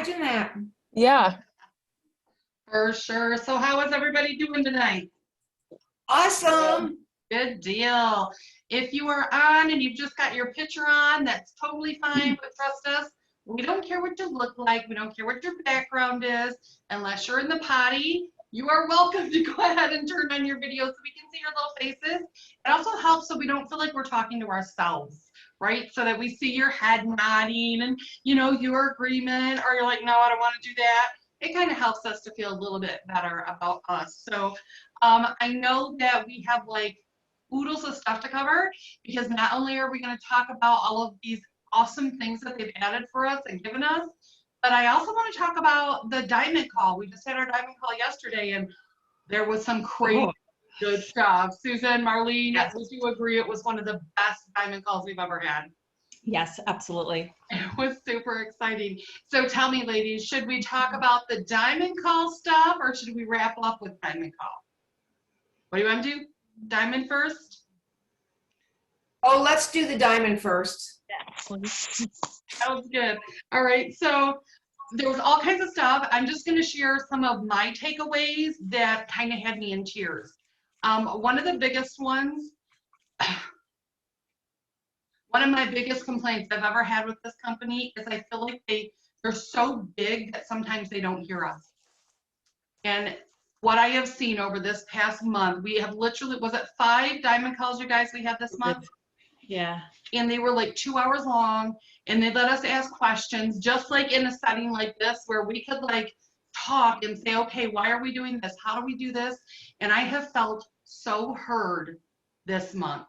imagine that. Yeah. For sure. So how is everybody doing tonight? Awesome. Good deal. If you are on and you've just got your picture on, that's totally fine, but trust us, we don't care what you look like. We don't care what your background is. Unless you're in the potty, you are welcome to go ahead and turn on your video so we can see your little faces. It also helps so we don't feel like we're talking to ourselves, right? So that we see your head nodding and, you know, your agreement, or you're like, no, I don't want to do that. It kind of helps us to feel a little bit better about us. So I know that we have like oodles of stuff to cover, because not only are we going to talk about all of these awesome things that they've added for us and given us, but I also want to talk about the diamond call. We just had our diamond call yesterday, and there was some crazy good stuff. Susan, Marlene, Yes. would you agree it was one of the best diamond calls we've ever had? Yes, absolutely. It was super exciting. So tell me, ladies, should we talk about the diamond call stuff, or should we wrap up with diamond call? What do you want to do? Diamond first? Oh, let's do the diamond first. Sounds good. All right, so there was all kinds of stuff. I'm just going to share some of my takeaways that kind of had me in tears. One of the biggest ones, one of my biggest complaints I've ever had with this company is I feel like they're so big that sometimes they don't hear us. And what I have seen over this past month, we have literally, was it 5 diamond calls, you guys, we had this month? Yeah. And they were like 2 hours long, and they let us ask questions, just like in a setting like this, where we could like talk and say, okay, why are we doing this? How do we do this? And I have felt so heard this month.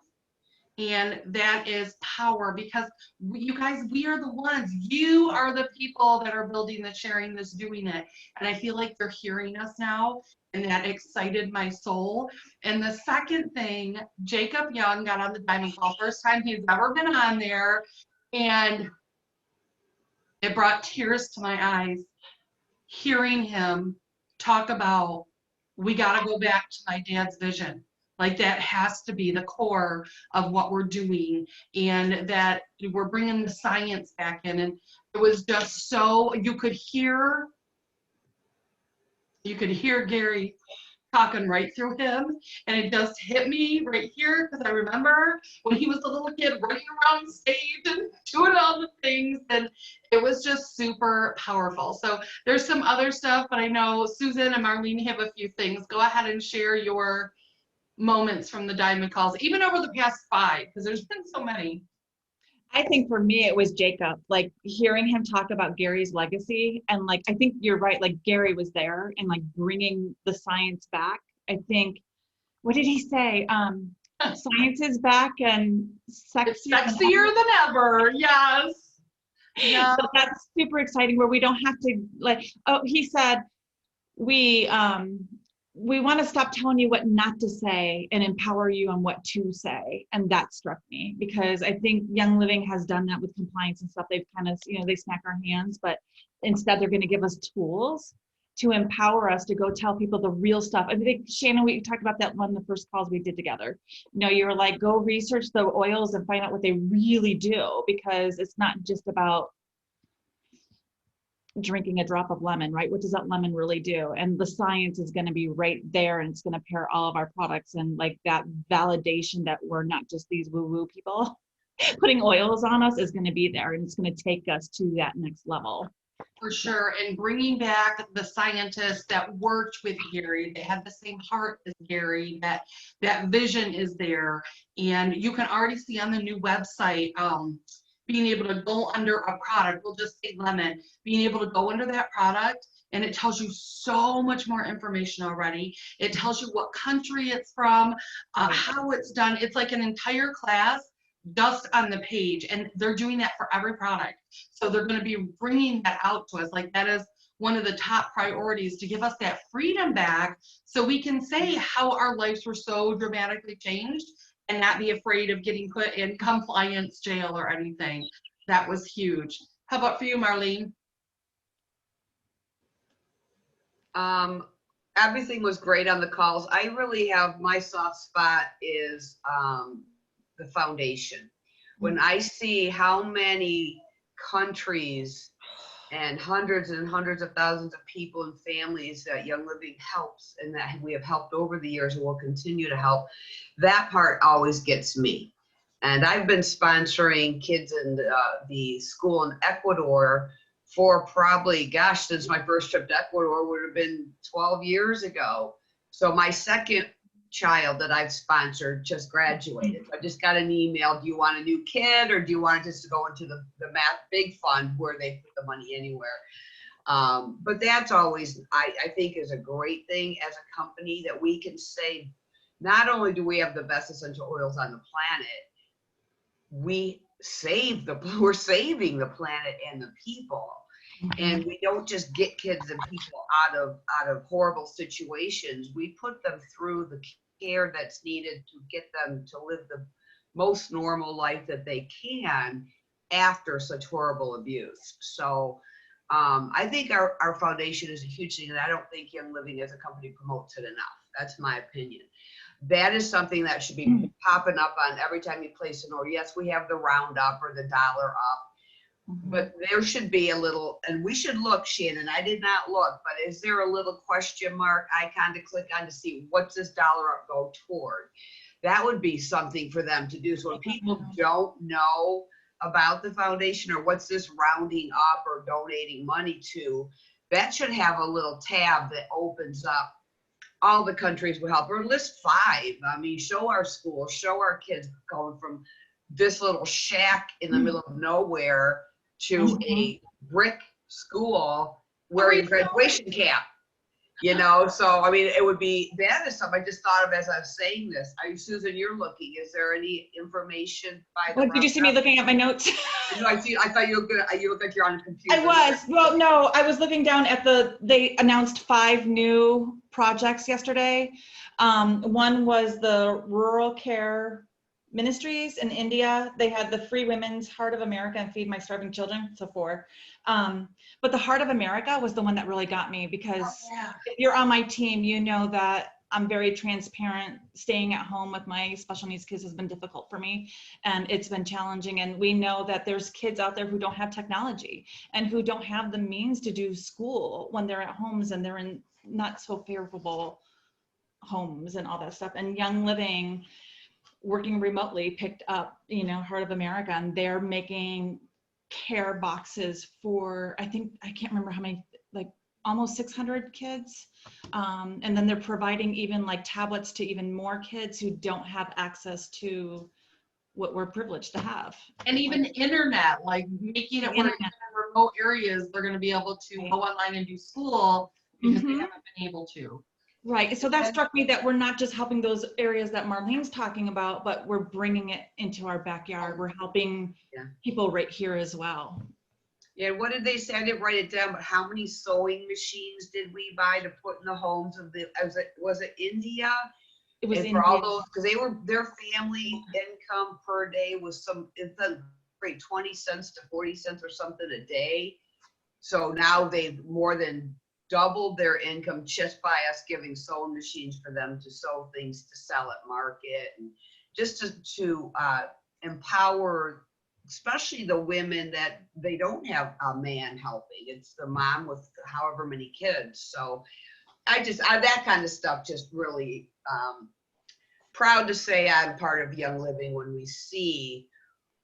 And that is power, because you guys, we are the ones, you are the people that are building this, sharing this, doing it. And I feel like they're hearing us now, and that excited my soul. And the second thing, Jacob Young got on the diamond call, first time he's ever been on there, and it brought tears to my eyes hearing him talk about, we got to go back to my dad's vision. Like, that has to be the core of what we're doing, and that we're bringing the science back in. And it was just so, you could hear Gary talking right through him, and it just hit me right here, because I remember when he was a little kid running around stage and doing all the things, and it was just super powerful. So there's some other stuff, but I know Susan and Marlene have a few things. Go ahead and share your moments from the diamond calls, even over the past 5, because there's been so many. I think for me, it was Jacob, like hearing him talk about Gary's legacy. And like, I think you're right. Like, Gary was there and like bringing the science back. I think, what did he say? Science is back and Sexier than ever. Yes. Yeah. So that's super exciting, where we don't have to like, oh, he said, we want to stop telling you what not to say and empower you on what to say. And that struck me, because I think Young Living has done that with compliance and stuff. They've kind of, you know, they smack our hands, but instead they're going to give us tools to empower us to go tell people the real stuff. I think, Shannon, we talked about that one of the first calls we did together. You know, you were like, go research the oils and find out what they really do, because it's not just about drinking a drop of lemon, right? What does that lemon really do? And the science is going to be right there, and it's going to pair all of our products, and like that validation that we're not just these woo-woo people putting oils on us is going to be there, and it's going to take us to that next level. For sure. And bringing back the scientists that worked with Gary, they had the same heart as Gary, that vision is there. And you can already see on the new website, being able to go under a product, we'll just say lemon, being able to go under that product, and it tells you so much more information already. It tells you what country it's from, how it's done. It's like an entire class just on the page, and they're doing that for every product. So they're going to be bringing that out to us. Like, that is one of the top priorities, to give us that freedom back, so we can say how our lives were so dramatically changed and not be afraid of getting put in compliance jail or anything. That was huge. How about for you, Marlene? Everything was great on the calls. I really have, my soft spot is the foundation. When I see how many countries and hundreds and hundreds of thousands of people and families that Young Living helps and that we have helped over the years and will continue to help. That part always gets me. And I've been sponsoring kids in the school in Ecuador for probably, gosh, since my first trip to Ecuador would have been 12 years ago. So my second child that I've sponsored just graduated. I just got an email, do you want a new kid or do you want it just to go into the math big fund where they put the money anywhere? But that's always, I think is a great thing as a company that we can say, not only do we have the best essential oils on the planet, we're saving the planet and the people. And we don't just get kids and people out of horrible situations. We put them through the care that's needed to get them to live the most normal life that they can after such horrible abuse. So I think our foundation is a huge thing, and I don't think Young Living as a company promotes it enough. That's my opinion. That is something that should be popping up on every time you place an order. Yes, we have the roundup or the dollar up. But there should be a little, and we should look, Shannon, I did not look, but is there a little question mark icon to click on to see what's this dollar up go toward? That would be something for them to do. So when people don't know about the foundation or what's this rounding up or donating money to, that should have a little tab that opens up all the countries we help, or list 5. I mean, show our schools, show our kids going from this little shack in the middle of nowhere to a brick school wearing graduation cap, you know? So, I mean, it would be, that is something I just thought of as I was saying this. Are you, Susan, you're looking, is there any information by the Did you see me looking at my notes? No, I thought you were good. You look like you're on a computer. I was. Well, no, I was looking down at they announced 5 new projects yesterday. One was the Rural Care Ministries in India. They had the Free Women's Heart of America and Feed My Starving Children, so 4. But the Heart of America was the one that really got me, because if you're on my team, you know that I'm very transparent. Staying at home with my special needs kids has been difficult for me, and it's been challenging. And we know that there's kids out there who don't have technology and who don't have the means to do school when they're at homes and they're in not so favorable homes and all that stuff. And Young Living, working remotely, picked up, you know, Heart of America, and they're making care boxes for, I can't remember how many, like almost 600 kids. And then they're providing even like tablets to even more kids who don't have access to what we're privileged to have. And even internet, like making it where in remote areas, they're going to be able to go online and do school because they haven't been able to. Right. So that struck me, that we're not just helping those areas that Marlene's talking about, but we're bringing it into our backyard. We're helping people right here as well. Yeah, what did they say? I didn't write it down, but how many sewing machines did we buy to put in the homes of the, was it India? It was and for all those, because their family income per day was it's a great 20 cents to 40 cents or something a day. So now they've more than doubled their income just by us giving sewing machines for them to sew things to sell at market, and just to empower, especially the women that they don't have a man helping. It's the mom with however many kids. So that kind of stuff just really proud to say I'm part of Young Living when we see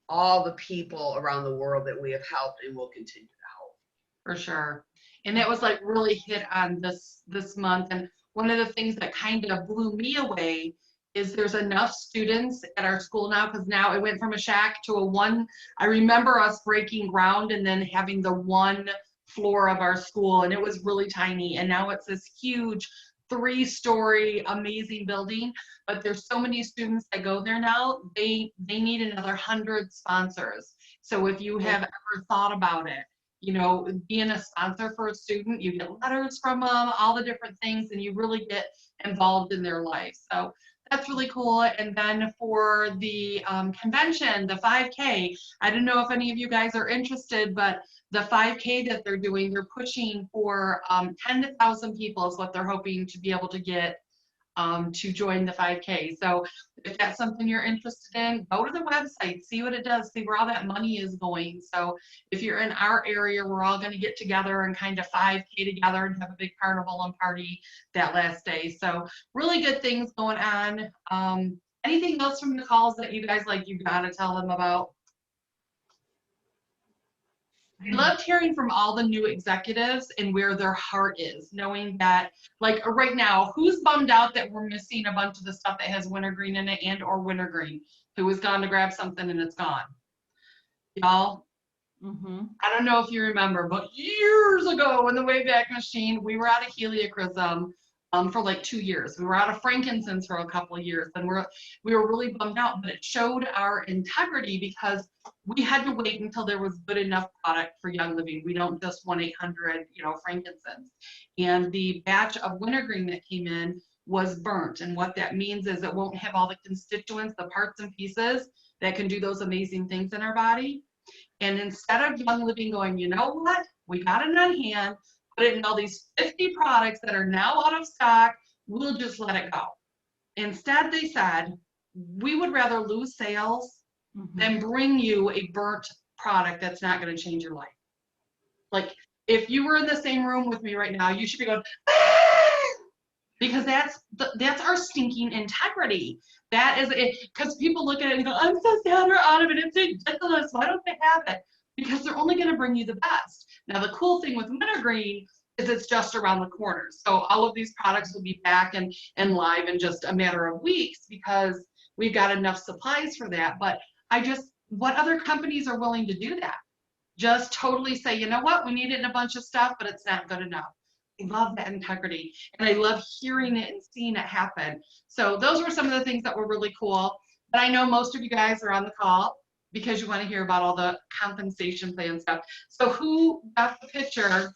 all the people around the world that we have helped and will continue to help. For sure. And that was like really hit on this month. And one of the things that kind of blew me away is there's enough students at our school now, because now it went from a shack to a 1. I remember us breaking ground and then having the 1 floor of our school, and it was really tiny. And now it's this huge 3-story amazing building. But there's so many students that go there now, they need another 100 sponsors. So if you have ever thought about it, you know, being a sponsor for a student, you get letters from them, all the different things, and you really get involved in their life. So that's really cool. And then for the convention, the 5K, I don't know if any of you guys are interested, but the 5K that they're doing, they're pushing for 10,000 people is what they're hoping to be able to get to join the 5K. So if that's something you're interested in, go to the website, see what it does, see where all that money is going. So if you're in our area, we're all going to get together and kind of 5K together and have a big carnival and party that last day. So really good things going on. Anything else from the calls that you guys like, you got to tell them about? I loved hearing from all the new executives and where their heart is, knowing that, like right now, who's bummed out that we're missing a bunch of the stuff that has wintergreen in it and or wintergreen? Who has gone to grab something and it's gone? Y'all, I don't know if you remember, but years ago in the Wayback Machine, we were out of heliochrysum for like 2 years. We were out of frankincense for a couple of years, and we were really bummed out, but it showed our integrity because we had to wait until there was good enough product for Young Living. We don't just 1-800, frankincense. And the batch of wintergreen that came in was burnt, and what that means is it won't have all the constituents, the parts and pieces that can do those amazing things in our body. And instead of Young Living going, you know what, we got it on hand, put it in all these 50 products that are now out of stock, we'll just let it go. Instead, they said, we would rather lose sales than bring you a burnt product that's not going to change your life. Like, if you were in the same room with me right now, you should be going, ah! Because that's our stinking integrity. That is it. Because people look at it and go, I'm so sad we're out of it. It's ridiculous. Why don't they have it? Because they're only going to bring you the best. Now, the cool thing with wintergreen is it's just around the corner. So all of these products will be back and live in just a matter of weeks because we've got enough supplies for that. But what other companies are willing to do that? Just totally say, you know what, we need it in a bunch of stuff, but it's not good enough. I love that integrity, and I love hearing it and seeing it happen. So those were some of the things that were really cool. But I know most of you guys are on the call because you want to hear about all the compensation plan stuff. So who got the picture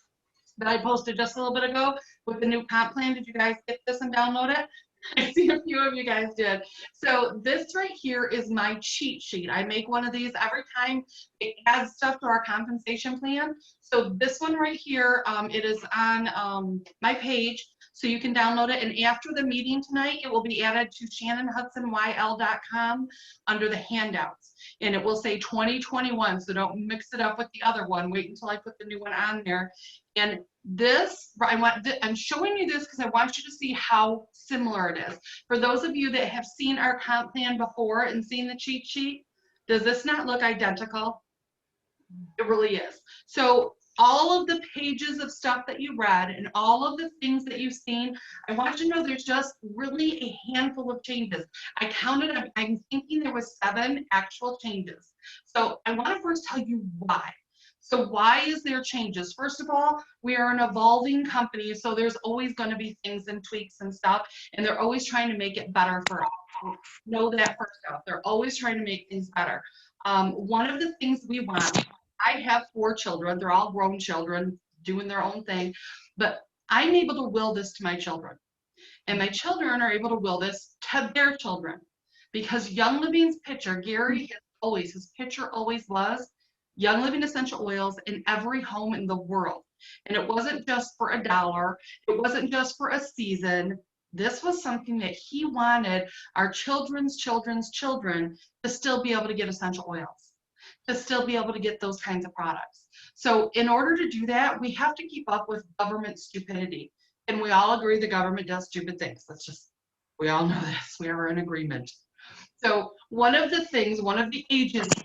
that I posted just a little bit ago with the new comp plan? Did you guys get this and download it? I see a few of you guys did. So this right here is my cheat sheet. I make one of these every time it adds stuff to our compensation plan. So this one right here, it is on my page, so you can download it. And after the meeting tonight, it will be added to ShannonHudsonYL.com under the handouts. And it will say 2021, so don't mix it up with the other one. Wait until I put the new one on there. And this, I'm showing you this because I want you to see how similar it is. For those of you that have seen our comp plan before and seen the cheat sheet, does this not look identical? It really is. So all of the pages of stuff that you read and all of the things that you've seen, I want you to know there's just really a handful of changes. I counted, I'm thinking there was 7 actual changes. So I want to first tell you why. So why is there changes? First of all, we are an evolving company, so there's always going to be things and tweaks and stuff, and they're always trying to make it better for us. Know that first off. They're always trying to make things better. One of the things we want, I have 4 children. They're all grown children doing their own thing, but I'm able to will this to my children. And my children are able to will this to their children. Because Young Living's picture, Gary his picture always was Young Living essential oils in every home in the world. And it wasn't just for $1. It wasn't just for a season. This was something that he wanted our children's children's children to still be able to get essential oils, to still be able to get those kinds of products. So in order to do that, we have to keep up with government stupidity. And we all agree the government does stupid things. We all know this. We are in agreement. So one of the agencies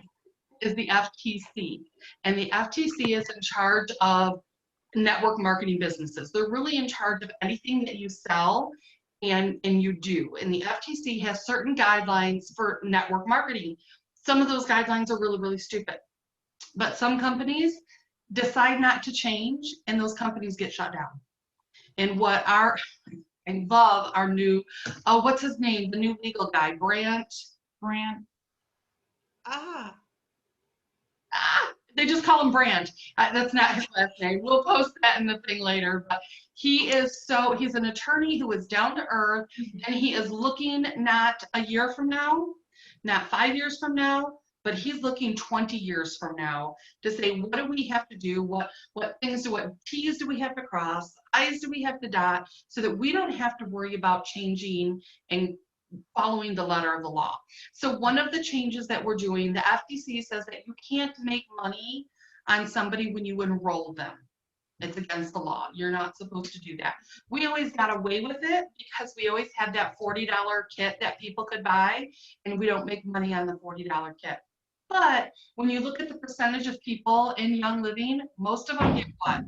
is the FTC. And the FTC is in charge of network marketing businesses. They're really in charge of anything that you sell and you do. And the FTC has certain guidelines for network marketing. Some of those guidelines are really, really stupid. But some companies decide not to change, and those companies get shut down. And I love our new, what's his name? The new legal guy, Brandt. They just call him Brandt. That's not his last name. We'll post that in the thing later. But he's an attorney who is down to earth, and he is looking not a year from now, not 5 years from now, but he's looking 20 years from now to say, what do we have to do? What T's do we have to cross? I's do we have to dot, so that we don't have to worry about changing and following the letter of the law. So one of the changes that we're doing, the FTC says that you can't make money on somebody when you enroll them. It's against the law. You're not supposed to do that. We always got away with it because we always had that $40 kit that people could buy, and we don't make money on the $40 kit. But when you look at the percentage of people in Young Living, most of them get what?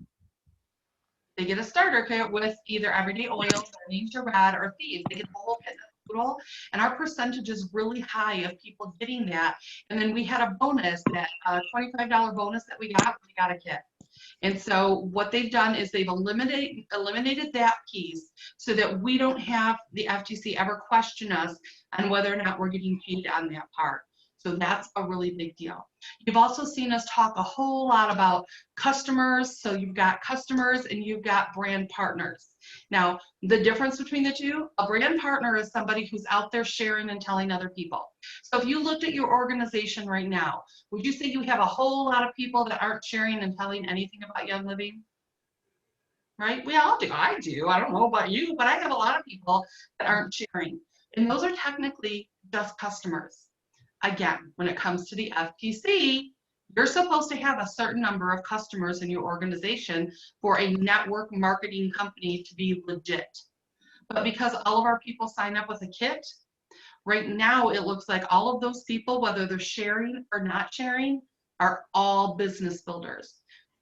They get a starter kit with either everyday oils, or red, or thieves. They get the whole kit and caboodle, and our percentage is really high of people getting that. And then we had a bonus, that $25 bonus that we got a kit. And so what they've done is they've eliminated that piece so that we don't have the FTC ever question us on whether or not we're getting paid on that part. So that's a really big deal. You've also seen us talk a whole lot about customers. So you've got customers and you've got brand partners. Now, the difference between the two, a brand partner is somebody who's out there sharing and telling other people. So if you looked at your organization right now, would you say you have a whole lot of people that aren't sharing and telling anything about Young Living? Right? We all do. I do. I don't know about you, but I have a lot of people that aren't sharing. And those are technically just customers. Again, when it comes to the FTC, you're supposed to have a certain number of customers in your organization for a network marketing company to be legit. But because all of our people sign up with a kit, right now it looks like all of those people, whether they're sharing or not sharing, are all business builders.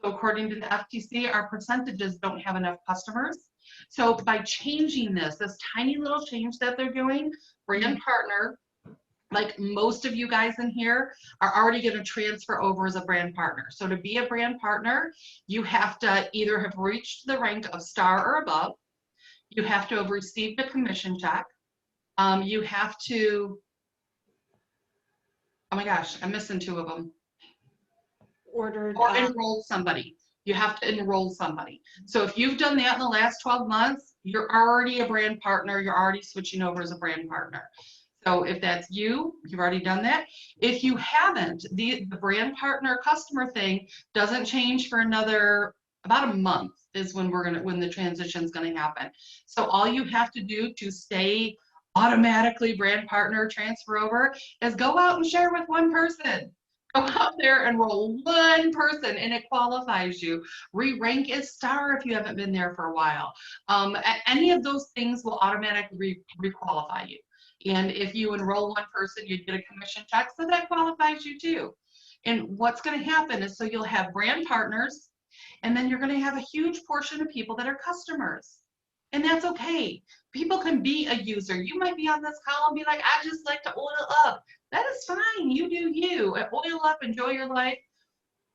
So according to the FTC, our percentages don't have enough customers. So by changing this tiny little change that they're doing, brand partner, like most of you guys in here are already going to transfer over as a brand partner. So to be a brand partner, you have to either have reached the rank of star or above. You have to have received a commission check. You have to, oh my gosh, I'm missing two of them. Ordered. Or enroll somebody. You have to enroll somebody. So if you've done that in the last 12 months, you're already a brand partner. You're already switching over as a brand partner. So if that's you, you've already done that. If you haven't, the brand partner customer thing doesn't change for another about a month is when the transition is gonna happen. So all you have to do to stay automatically brand partner transfer over is go out and share with one person. Go out there and enroll one person and it qualifies you. Re-rank as star if you haven't been there for a while. Any of those things will automatically re-qualify you. And if you enroll one person, you get a commission check, so that qualifies you too. And what's going to happen is, so you'll have brand partners, and then you're going to have a huge portion of people that are customers. And that's okay. People can be a user. You might be on this call and be like, I just like to oil up. That is fine. You do you. Oil up, enjoy your life.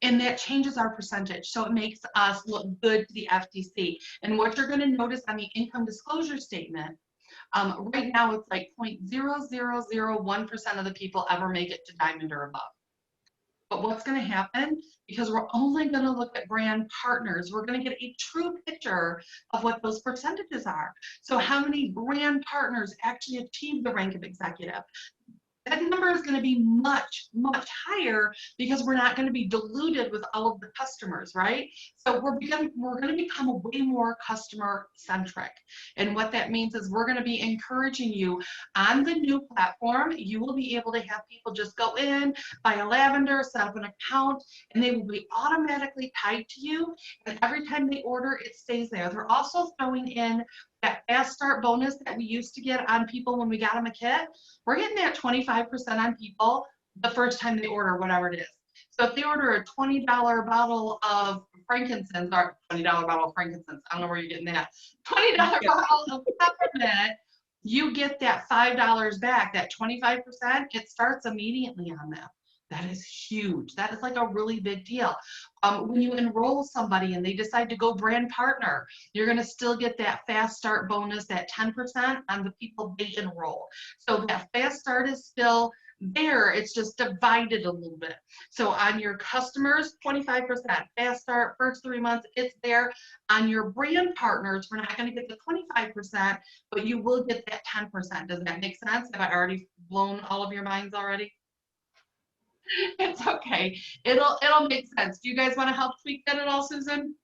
And that changes our percentage. So it makes us look good to the FTC. And what you're going to notice on the income disclosure statement, right now it's like 0.0001% of the people ever make it to diamond or above. But what's going to happen, because we're only going to look at brand partners, we're going to get a true picture of what those percentages are. So how many brand partners actually achieve the rank of executive? That number is going to be much, much higher because we're not going to be diluted with all of the customers, right? So we're going to become way more customer centric. And what that means is we're going to be encouraging you on the new platform. You will be able to have people just go in, buy a lavender, set up an account, and they will be automatically tied to you. And every time they order, it stays there. They're also throwing in that fast start bonus that we used to get on people when we got them a kit. We're getting that 25% on people the first time they order whatever it is. So if they order a $20 bottle of frankincense, or $20 bottle of frankincense, I don't know where you're getting that, $20 bottle of peppermint, you get that $5 back, that 25%, it starts immediately on them. That is huge. That is like a really big deal. When you enroll somebody and they decide to go brand partner, you're going to still get that fast start bonus, that 10% on the people they enroll. So that fast start is still there. It's just divided a little bit. So on your customers, 25%. Fast start, first 3 months, it's there. On your brand partners, we're not going to get the 25%, but you will get that 10%. Does that make sense? Have I already blown all of your minds already? It's okay. It'll make sense. Do you guys want to help tweak that at all, Susan?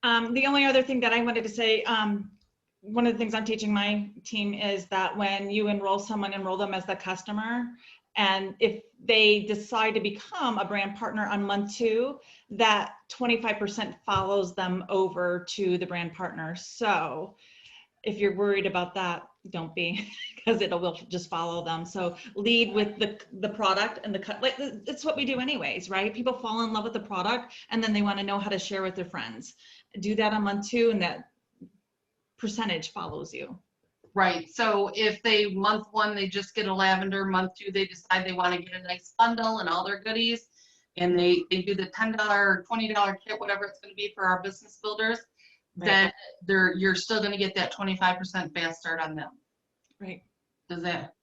The only other thing that I wanted to say, one of the things I'm teaching my team is that when you enroll someone, enroll them as the customer. And if they decide to become a brand partner on month 2, that 25% follows them over to the brand partner. So if you're worried about that, don't be, because it will just follow them. So lead with the product and the cut. Like, it's what we do anyways, right? People fall in love with the product and then they want to know how to share with their friends. Do that on month 2 and that percentage follows you. Right. So if they month 1 they just get a lavender, month 2 they decide they want to get a nice bundle and all their goodies, and they do the $10 or $20 kit, whatever it's going to be for our business builders, Right. then you're still going to get that 25% fast start on them. Right. Does that?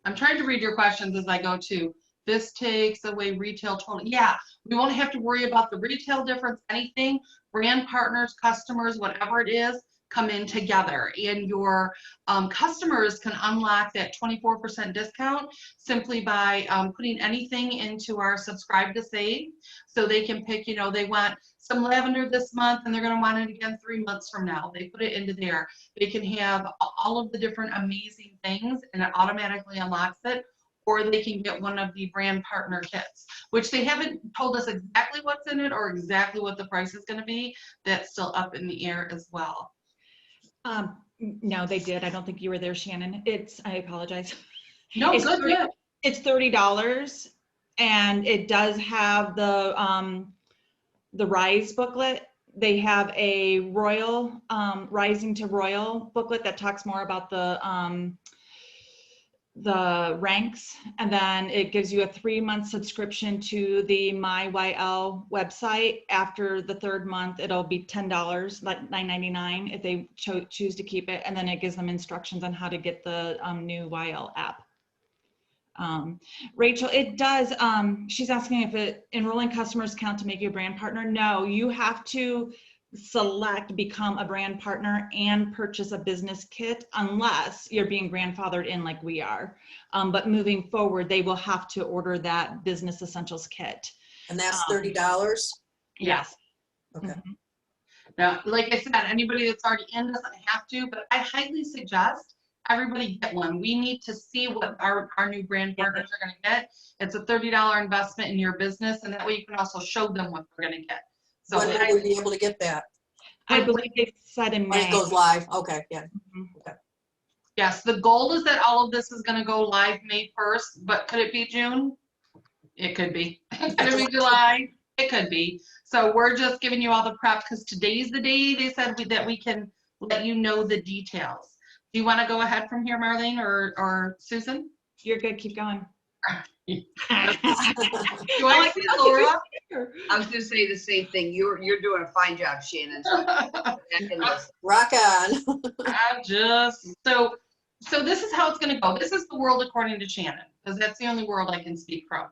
I'm trying to read your questions as I go too. This takes away retail total. Yeah, we won't have to worry about the retail difference, anything. Brand partners, customers, whatever it is, come in together. And your customers can unlock that 24% discount simply by putting anything into our subscribe to save. So they can pick, you know, they want some lavender this month and they're going to want it again 3 months from now. They put it into there. They can have all of the different amazing things and it automatically unlocks it. Or they can get one of the brand partner kits, which they haven't told us exactly what's in it or exactly what the price is going to be. That's still up in the air as well. No, they did. I don't think you were there, Shannon. I apologize. No, It's good, good. It's $30 and it does have the Rise booklet. They have a Royal, Rising to Royal booklet that talks more about the ranks, and then it gives you a 3-month subscription to the MyYL website. After the 3rd month, it'll be $10, like $9.99 if they choose to keep it, and then it gives them instructions on how to get the new YL app. Rachel, it does, she's asking if enrolling customers count to make you a brand partner. No, you have to select become a brand partner and purchase a business kit unless you're being grandfathered in like we are. But moving forward, they will have to order that business essentials kit. And that's $30? Yes. Okay. Mm-hmm. Now, like I said, anybody that's already in doesn't have to, but I highly suggest everybody get one. We need to see what our new brand partners are going to get. It's a $30 investment in your business, and that way you can also show them what they're going to get. So When will we be able to get that? I believe they said in When May. it goes live? Okay, yeah. Mhm. yes, the goal is that all of this is going to go live May 1st, but could it be June? It could be. Could it be July? It could be. So we're just giving you all the prep because today's the day they said that we can let you know the details. Do you want to go ahead from here, Marlene or Susan? You're good. Keep going. Do I see Laura? I was gonna say the same thing. You're doing a fine job, Shannon. So back and listen. Rock on. So this is how it's going to go. This is the world according to Shannon, because that's the only world I can speak from.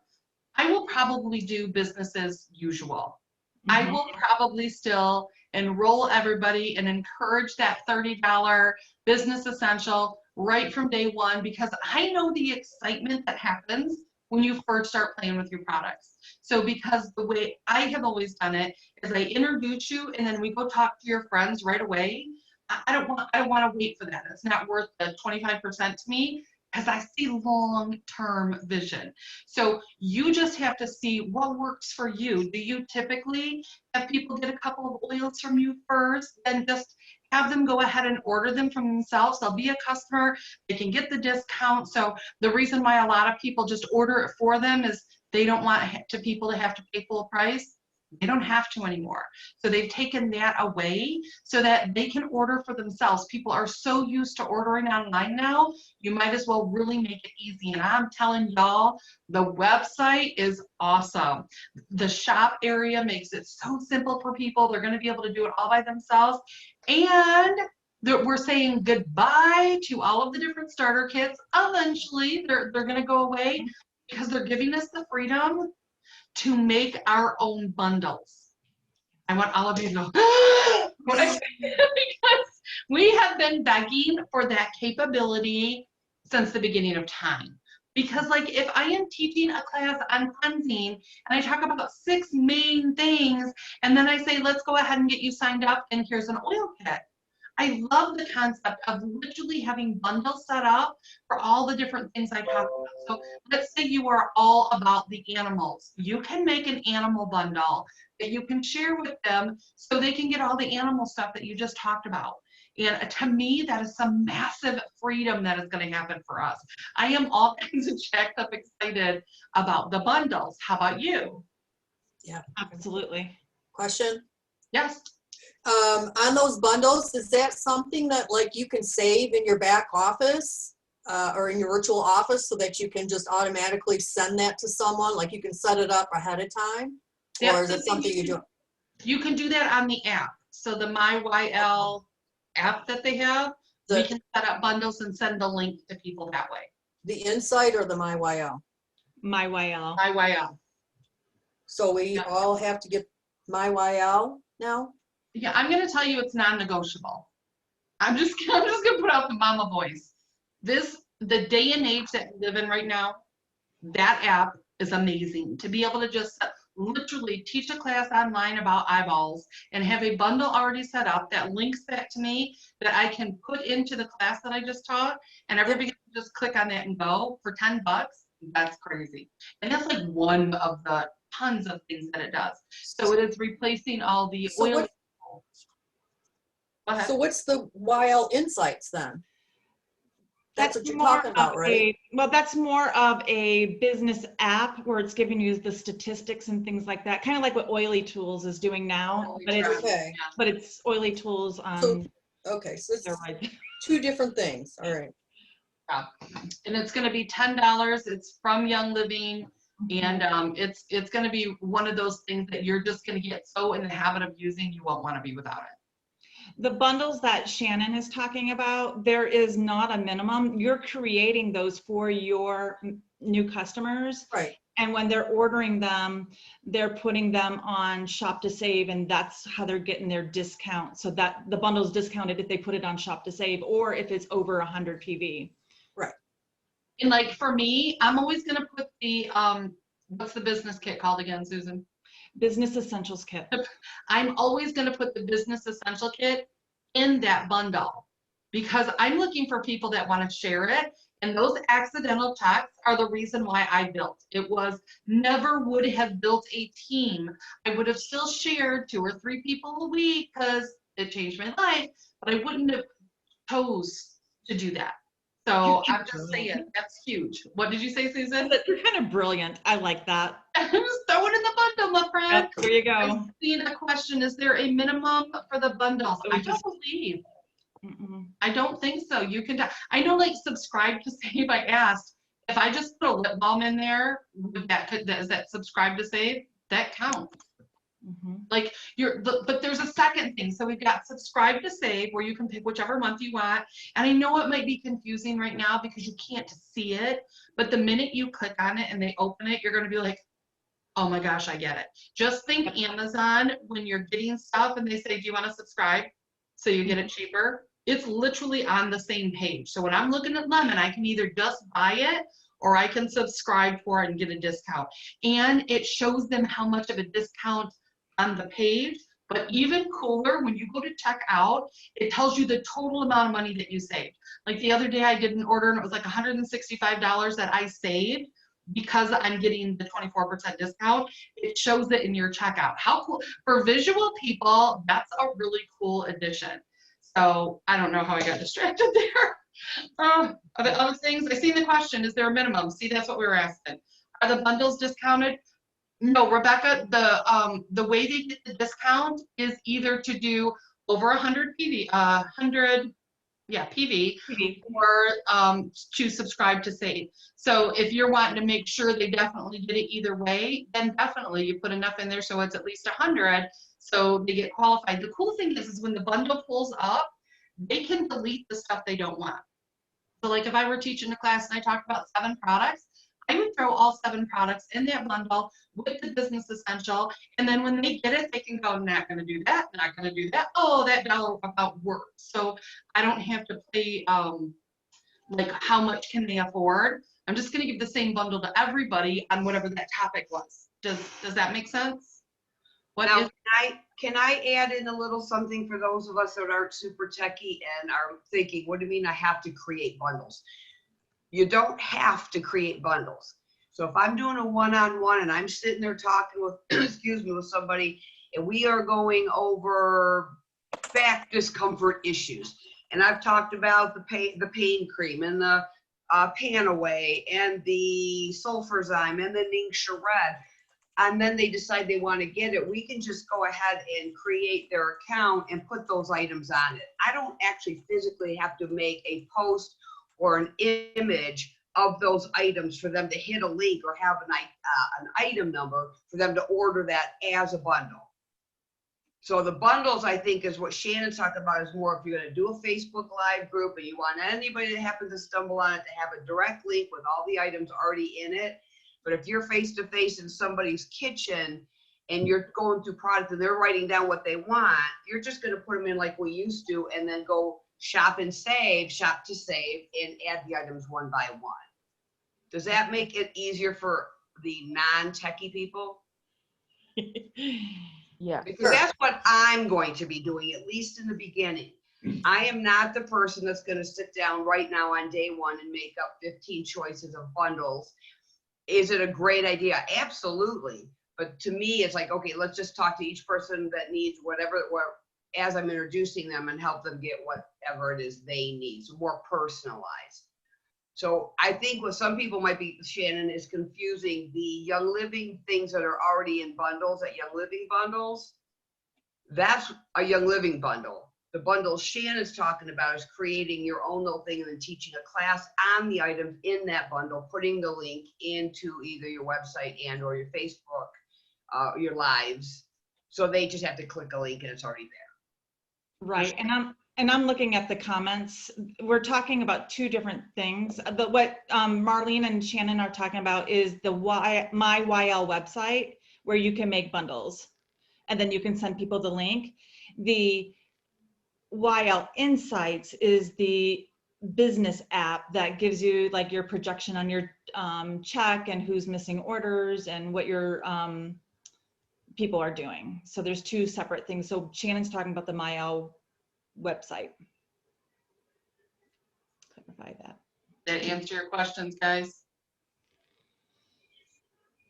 I will probably do business as usual. I will probably still enroll everybody and encourage that $30 business essential right from day one, because I know the excitement that happens when you first start playing with your products. So because the way I have always done it is I introduce you and then we go talk to your friends right away. I don't want to wait for that. It's not worth the 25% to me because I see long-term vision. So you just have to see what works for you. Do you typically have people get a couple of oils from you first, then just have them go ahead and order them from themselves? They'll be a customer, they can get the discount. So the reason why a lot of people just order it for them is they don't want people to have to pay full price. They don't have to anymore. So they've taken that away so that they can order for themselves. People are so used to ordering online now, you might as well really make it easy. And I'm telling y'all, the website is awesome. The shop area makes it so simple for people. They're going to be able to do it all by themselves. And we're saying goodbye to all of the different starter kits. Eventually, they're going to go away because they're giving us the freedom to make our own bundles. I want all of you to go, when I say that, because we have been begging for that capability since the beginning of time. Because like if I am teaching a class on cleansing and I talk about 6 main things, and then I say, let's go ahead and get you signed up and here's an oil kit. I love the concept of literally having bundles set up for all the different things I talk about. So let's say you are all about the animals. You can make an animal bundle that you can share with them so they can get all the animal stuff that you just talked about. And to me, that is some massive freedom that is going to happen for us. I am all kinds of jacked up excited about the bundles. How about you? Yeah. Absolutely. Question? Yes. On those bundles, is that something that like you can save in your back office or in your virtual office so that you can just automatically send that to someone? Like you can set it up ahead of time? Or is it something you do? You can do that on the app. So the MyYL app that they have, we can set up bundles and send the link to people that way. The Insight or the MyYL? MyYL. MyYL. So we all have to get MyYL now? Yeah, I'm going to tell you it's non-negotiable. I'm just going to put out the mama voice. The day and age that we live in right now, that app is amazing. To be able to just literally teach a class online about eyeballs and have a bundle already set up that links back to me that I can put into the class that I just taught, and everybody can just click on that and go for $10. That's crazy. And that's like one of the tons of things that it does. So it is replacing all the oil. So what's the YL Insights then? That's what you're talking about, right? Well, that's more of a business app where it's giving you the statistics and things like that, kind of like what Oily Tools is doing now, but it's Okay. but it's Oily Tools on So it's steroids. two different things. All right. Yeah. And it's going to be $10. It's from Young Living, and it's going to be one of those things that you're just going to get so in the habit of using, you won't want to be without it. The bundles that Shannon is talking about, there is not a minimum. You're creating those for your new customers. Right. And when they're ordering them, they're putting them on Shop to Save, and that's how they're getting their discount. So that the bundle's discounted if they put it on Shop to Save or if it's over 100 PV. Right. And like for me, I'm always going to put the, what's the business kit called again, Susan? Business Essentials Kit. I'm always going to put the Business Essential Kit in that bundle because I'm looking for people that want to share it. And those accidental checks are the reason why I built. It was never would have built a team. I would have still shared 2 or 3 people a week because it changed my life, but I wouldn't have chose to do that. So I'm just saying, that's huge. What did you say, Susan? You're kind of brilliant. I like that. Just throw it in the bundle, my friend. Yep, there you go. I see a question. Is there a minimum for the bundles? I don't believe. I don't think so. You can, I know like subscribe to save, I asked, if I just put a lip balm in there, is that subscribe to save? That counts. Like but there's a second thing. So we've got subscribe to save where you can pick whichever month you want. And I know it might be confusing right now because you can't see it, but the minute you click on it and they open it, you're going to be like, oh my gosh, I get it. Just think Amazon when you're getting stuff and they say, do you want to subscribe? So you get it cheaper. It's literally on the same page. So when I'm looking at lemon, I can either just buy it or I can subscribe for it and get a discount. And it shows them how much of a discount on the page. But even cooler, when you go to check out, it tells you the total amount of money that you saved. Like the other day I did an order and it was like $165 that I saved because I'm getting the 24% discount. It shows it in your checkout. How cool. For visual people, that's a really cool addition. So I don't know how I got distracted there. Are the other things? I seen the question, is there a minimum? See, that's what we were asking. Are the bundles discounted? No, Rebecca, the way they get the discount is either to do over 100 PV, 100, PV, or to subscribe to save. So if you're wanting to make sure they definitely get it either way, then definitely you put enough in there so it's at least 100, so they get qualified. The cool thing is when the bundle pulls up, they can delete the stuff they don't want. So like if I were teaching a class and I talked about 7 products, I would throw all 7 products in that bundle with the business essential. And then when they get it, they can go, not going to do that, not going to do that. Oh, that dollar about works. So I don't have to play like how much can they afford. I'm just gonna give the same bundle to everybody on whatever that topic was. Does that make sense? What Now, is, can I add in a little something for those of us that aren't super techie and are thinking, what do you mean I have to create bundles? You don't have to create bundles. So if I'm doing a one-on-one and I'm sitting there talking with, excuse me, with somebody, and we are going over back discomfort issues, and I've talked about the pain cream and the Panaway and the Sulfurzyme and the Ningxia Red, and then they decide they want to get it, we can just go ahead and create their account and put those items on it. I don't actually physically have to make a post or an image of those items for them to hit a link or have an item number for them to order that as a bundle. So the bundles, I think, is what Shannon's talking about, is more if you're going to do a Facebook Live group and you want anybody that happens to stumble on it to have a direct link with all the items already in it. But if you're face-to-face in somebody's kitchen and you're going through product and they're writing down what they want, you're just going to put them in like we used to and then go shop and save, shop to save, and add the items one by one. Does that make it easier for the non-techie people? Yeah. Because that's what I'm going to be doing, at least in the beginning. I am not the person that's going to sit down right now on day one and make up 15 choices of bundles. Is it a great idea? Absolutely. But to me, it's like, okay, let's just talk to each person that needs whatever, as I'm introducing them, and help them get whatever it is they need. So more personalized. So I think what some people might be, Shannon, is confusing the Young Living things that are already in bundles, at Young Living bundles. That's a Young Living bundle. The bundle Shannon's talking about is creating your own little thing and then teaching a class on the items in that bundle, putting the link into either your website and or your Facebook, your lives. So they just have to click a link and it's already there. Right, and I'm looking at the comments. We're talking about two different things. But what Marlene and Shannon are talking about is the My YL website, where you can make bundles, and then you can send people the link. The YL Insights is the business app that gives you like your projection on your check and who's missing orders and what your people are doing. So there's two separate things. So Shannon's talking about the MyL website. Clarify that. did that answer your questions, guys?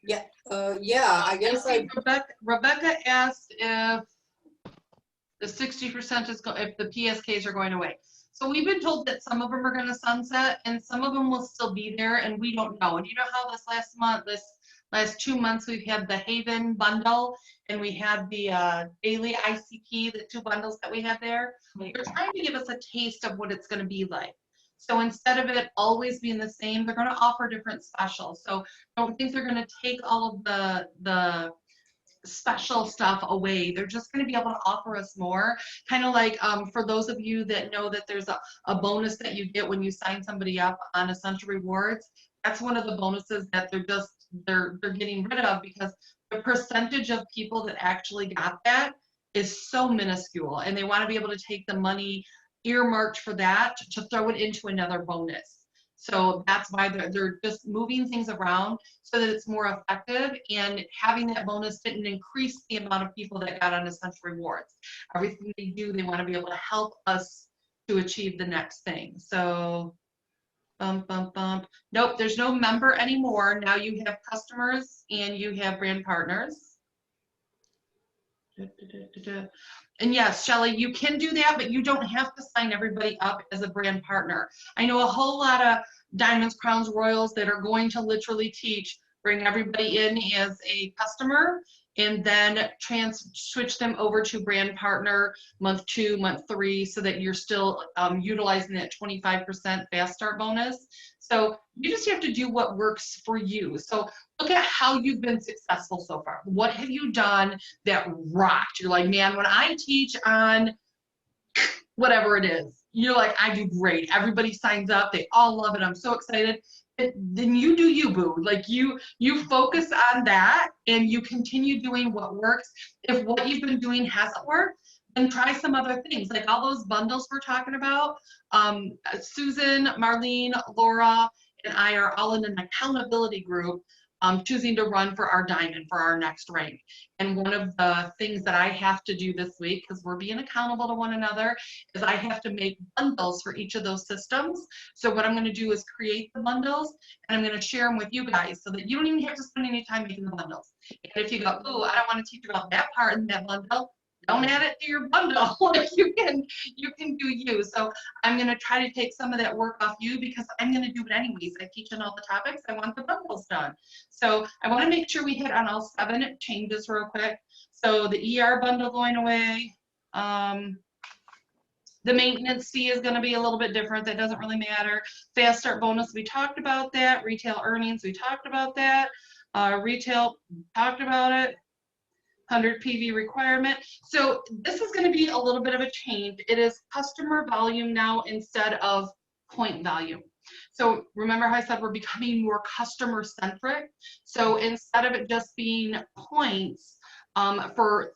Yeah, I guess Rebecca asked if the 60% is, if the PSKs are going away. So we've been told that some of them are going to sunset and some of them will still be there, and we don't know. And you know how this last 2 months we've had the Haven bundle and we had the daily ICP, the two bundles that we had there. They're trying to give us a taste of what it's going to be like. So instead of it always being the same, they're going to offer different specials. So don't think they're going to take all of the special stuff away. They're just going to be able to offer us more, kind of like for those of you that know that there's a bonus that you get when you sign somebody up on Essential Rewards. That's one of the bonuses that they're getting rid of, because the percentage of people that actually got that is so minuscule, and they want to be able to take the money earmarked for that to throw it into another bonus. So that's why they're just moving things around so that it's more effective, and having that bonus didn't increase the amount of people that got on Essential Rewards. Everything they do, they want to be able to help us to achieve the next thing. So bump, bump, bump. Nope, there's no member anymore. Now you have customers and you have brand partners. And yes, Shelly, you can do that, but you don't have to sign everybody up as a brand partner. I know a whole lot of Diamonds, Crowns, Royals that are going to literally teach, bring everybody in as a customer, and then switch them over to brand partner month 2, month 3, so that you're still utilizing that 25% fast start bonus. So you just have to do what works for you. So look at how you've been successful so far. What have you done that rocked? You're like, man, when I teach on whatever it is, you're like, I do great. Everybody signs up. They all love it. I'm so excited. Then you do you, boo. Like you focus on that and you continue doing what works. If what you've been doing hasn't worked, then try some other things, like all those bundles we're talking about. Susan, Marlene, Laura, and I are all in an accountability group, choosing to run for our diamond, for our next rank. And one of the things that I have to do this week, because we're being accountable to one another, is I have to make bundles for each of those systems. So what I'm going to do is create the bundles, and I'm going to share them with you guys so that you don't even have to spend any time making the bundles. And if you go, oh, I don't want to teach about that part in that bundle, don't add it to your bundle. Like you can do you. So I'm going to try to take some of that work off you because I'm going to do it anyways. I teach on all the topics. I want the bundles done. So I want to make sure we hit on all 7 changes real quick. So the ER bundle going away. The maintenance fee is going to be a little bit different. That doesn't really matter. Fast start bonus, we talked about that. Retail earnings, we talked about that. Retail, talked about it. 100 PV requirement. So this is going to be a little bit of a change. It is customer volume now instead of point value. So remember how I said we're becoming more customer centric. So instead of it just being points for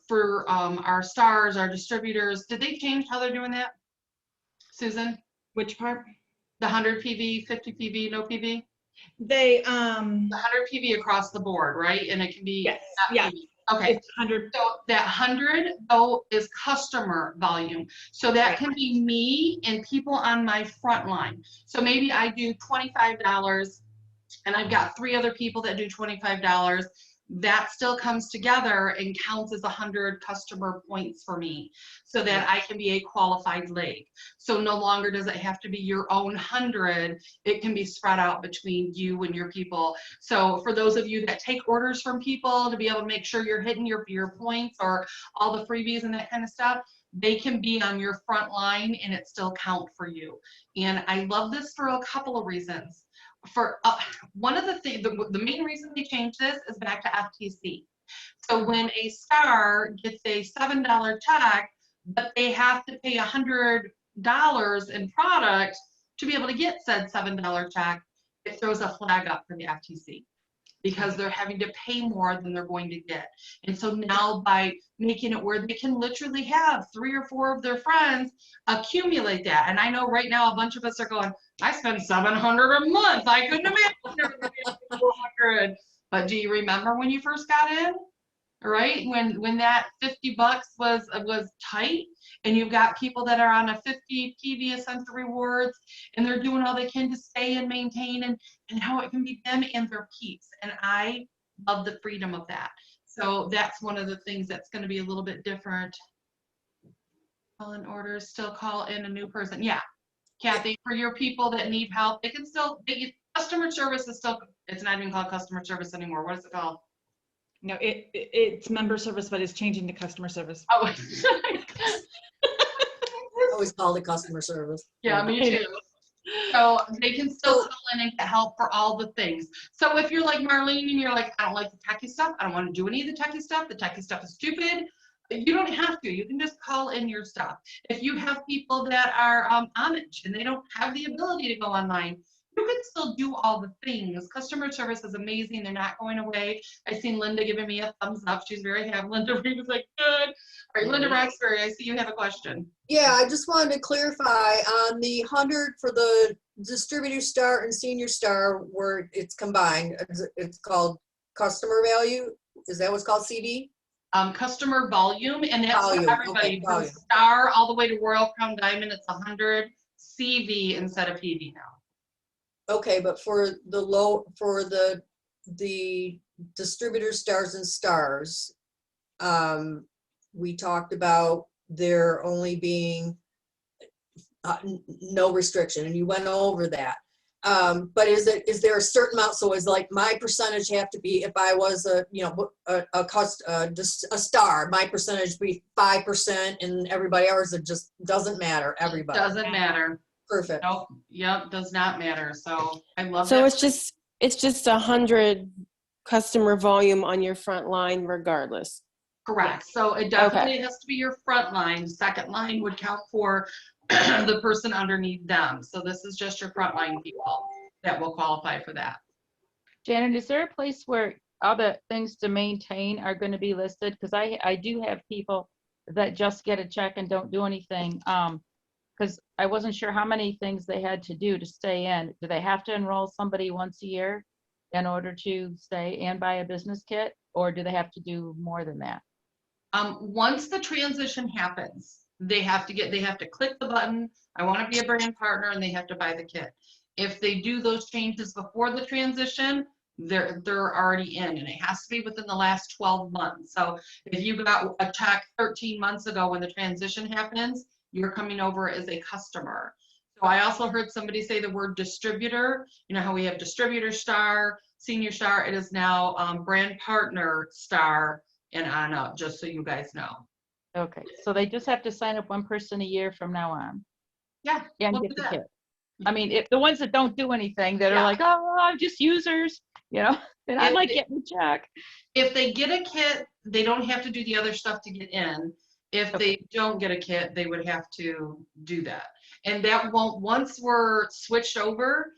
our stars, our distributors, did they change how they're doing that? Susan? Which part? The 100 PV, 50 PV, no PV? They, The 100 PV across the board, right? And it can be yes, not yeah. PV. Okay. It's 100. So that 100 though is customer volume. So that Right. can be me and people on my front line. So maybe I do $25 and I've got 3 other people that do $25. That still comes together and counts as 100 customer points for me so that I can be a qualified leg. So no longer does it have to be your own 100. It can be spread out between you and your people. So for those of you that take orders from people to be able to make sure you're hitting your points or all the freebies and that kind of stuff, they can be on your front line and it still count for you. And I love this for a couple of reasons. For one of the things, the main reason they changed this is back to FTC. So when a star gets a $7 check, but they have to pay $100 in product to be able to get said $7 check, it throws a flag up for the FTC because they're having to pay more than they're going to get. And so now by making it where they can literally have 3 or 4 of their friends accumulate that. And I know right now a bunch of us are going, I spend $700 a month. I couldn't imagine $400. But do you remember when you first got in? Right? When that $50 was tight and you've got people that are on a 50 PV Essential Rewards and they're doing all they can to stay and maintain and how it can be them and their peeps. And I love the freedom of that. So that's one of the things that's going to be a little bit different. Call in orders, still call in a new person. Yeah. Kathy, for your people that need help, they can still, customer service is still, it's not even called customer service anymore. What is it called? No, it's member service, but it's changing to customer service. Oh, I always call it customer service. yeah, me too. So they can still call in and get help for all the things. So if you're like Marlene and you're like, I don't like the techie stuff, I don't want to do any of the techie stuff is stupid, you don't have to. You can just call in your stuff. If you have people that are Amish and they don't have the ability to go online, you can still do all the things. Customer service is amazing. They're not going away. I've seen Linda giving me a thumbs up. She's very happy. Linda Reed was like, good. All right, Linda Roxbury, I see you have a question. Yeah, I just wanted to clarify on the 100 for the distributor star and senior star where it's combined. It's called customer value. Is that what's called CD? Customer volume, and that's Volume, for everybody. okay, From volume. star all the way to Royal Crown Diamond, it's 100 CV instead of PV now. Okay, but for the distributor stars and stars, we talked about there only being no restriction, and you went over that. But is there a certain amount? So is like my percentage have to be, if I was a star, my percentage be 5%, and everybody else, it just doesn't matter. Everybody Doesn't matter. Perfect. Nope. Yep. Does not matter. So I love So that. it's just 100 customer volume on your front line regardless. Correct. So it definitely has to be your front line. Second line would count for the person underneath them. So this is just your front line people that will qualify for that. Janet, is there a place where all the things to maintain are going to be listed? Because I do have people that just get a check and don't do anything. because I wasn't sure how many things they had to do to stay in. Do they have to enroll somebody once a year in order to stay and buy a business kit, or do they have to do more than that? Once the transition happens, they have to click the button, I want to be a brand partner, and they have to buy the kit. If they do those changes before the transition, they're already in, and it has to be within the last 12 months. So if you got a check 13 months ago when the transition happens, you're coming over as a customer. So I also heard somebody say the word distributor. You know how we have distributor star, senior star, it is now brand partner star and on up, just so you guys know. Okay, so they just have to sign up one person a year from now on Yeah, and we'll get do the that. kit. I mean, if the ones that don't do anything, that Yeah. are like, oh, I'm just users, you know, then I If might they- get the check. If they get a kit, they don't have to do the other stuff to get in. If they don't get a kit, they would have to do that. And that won't, once we're switched over,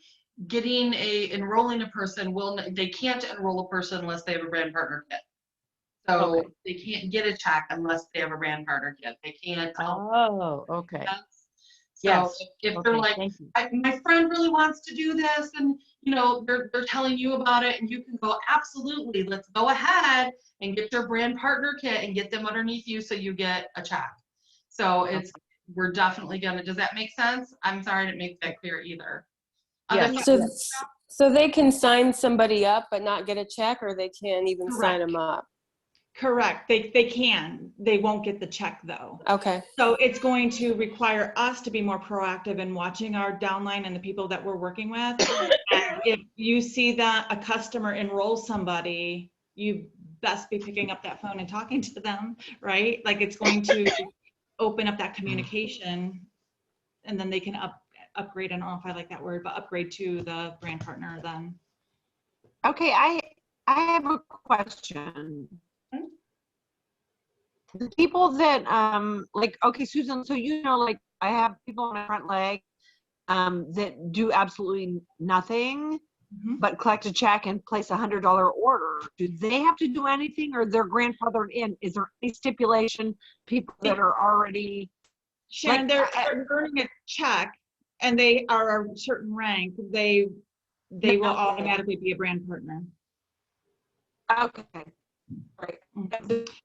enrolling a person they can't enroll a person unless they have a brand partner kit. So Okay. they can't get a check unless they have a brand partner kit. They can't. Oh, okay. So Yes. if Okay, they're like, thank you. my friend really wants to do this, and you know they're telling you about it, and you can go, absolutely, let's go ahead and get your brand partner kit and get them underneath you so you get a check. So we're definitely gonna. Does that make sense? I'm sorry I didn't make that clear either. Yes. So, so they can sign somebody up but not get a check, or they can't even sign Correct. them up? Correct. They can. They won't get the check though. Okay. So it's going to require us to be more proactive in watching our downline and the people that we're working with. And if you see that a customer enrolls somebody, you best be picking up that phone and talking to them, right? Like it's going to open up that communication, and then they can upgrade. I don't know if I like that word, but upgrade to the brand partner then. Okay, I have a question. The people that like, okay, Susan, so you know, like I have people on my front leg that do absolutely nothing but collect a check and place $100 order. Do they have to do anything, or they're grandfathered in? Is there any stipulation, people that are already Sharon, like, they're earning a check and they are a certain rank, they will automatically be a brand partner. okay, right?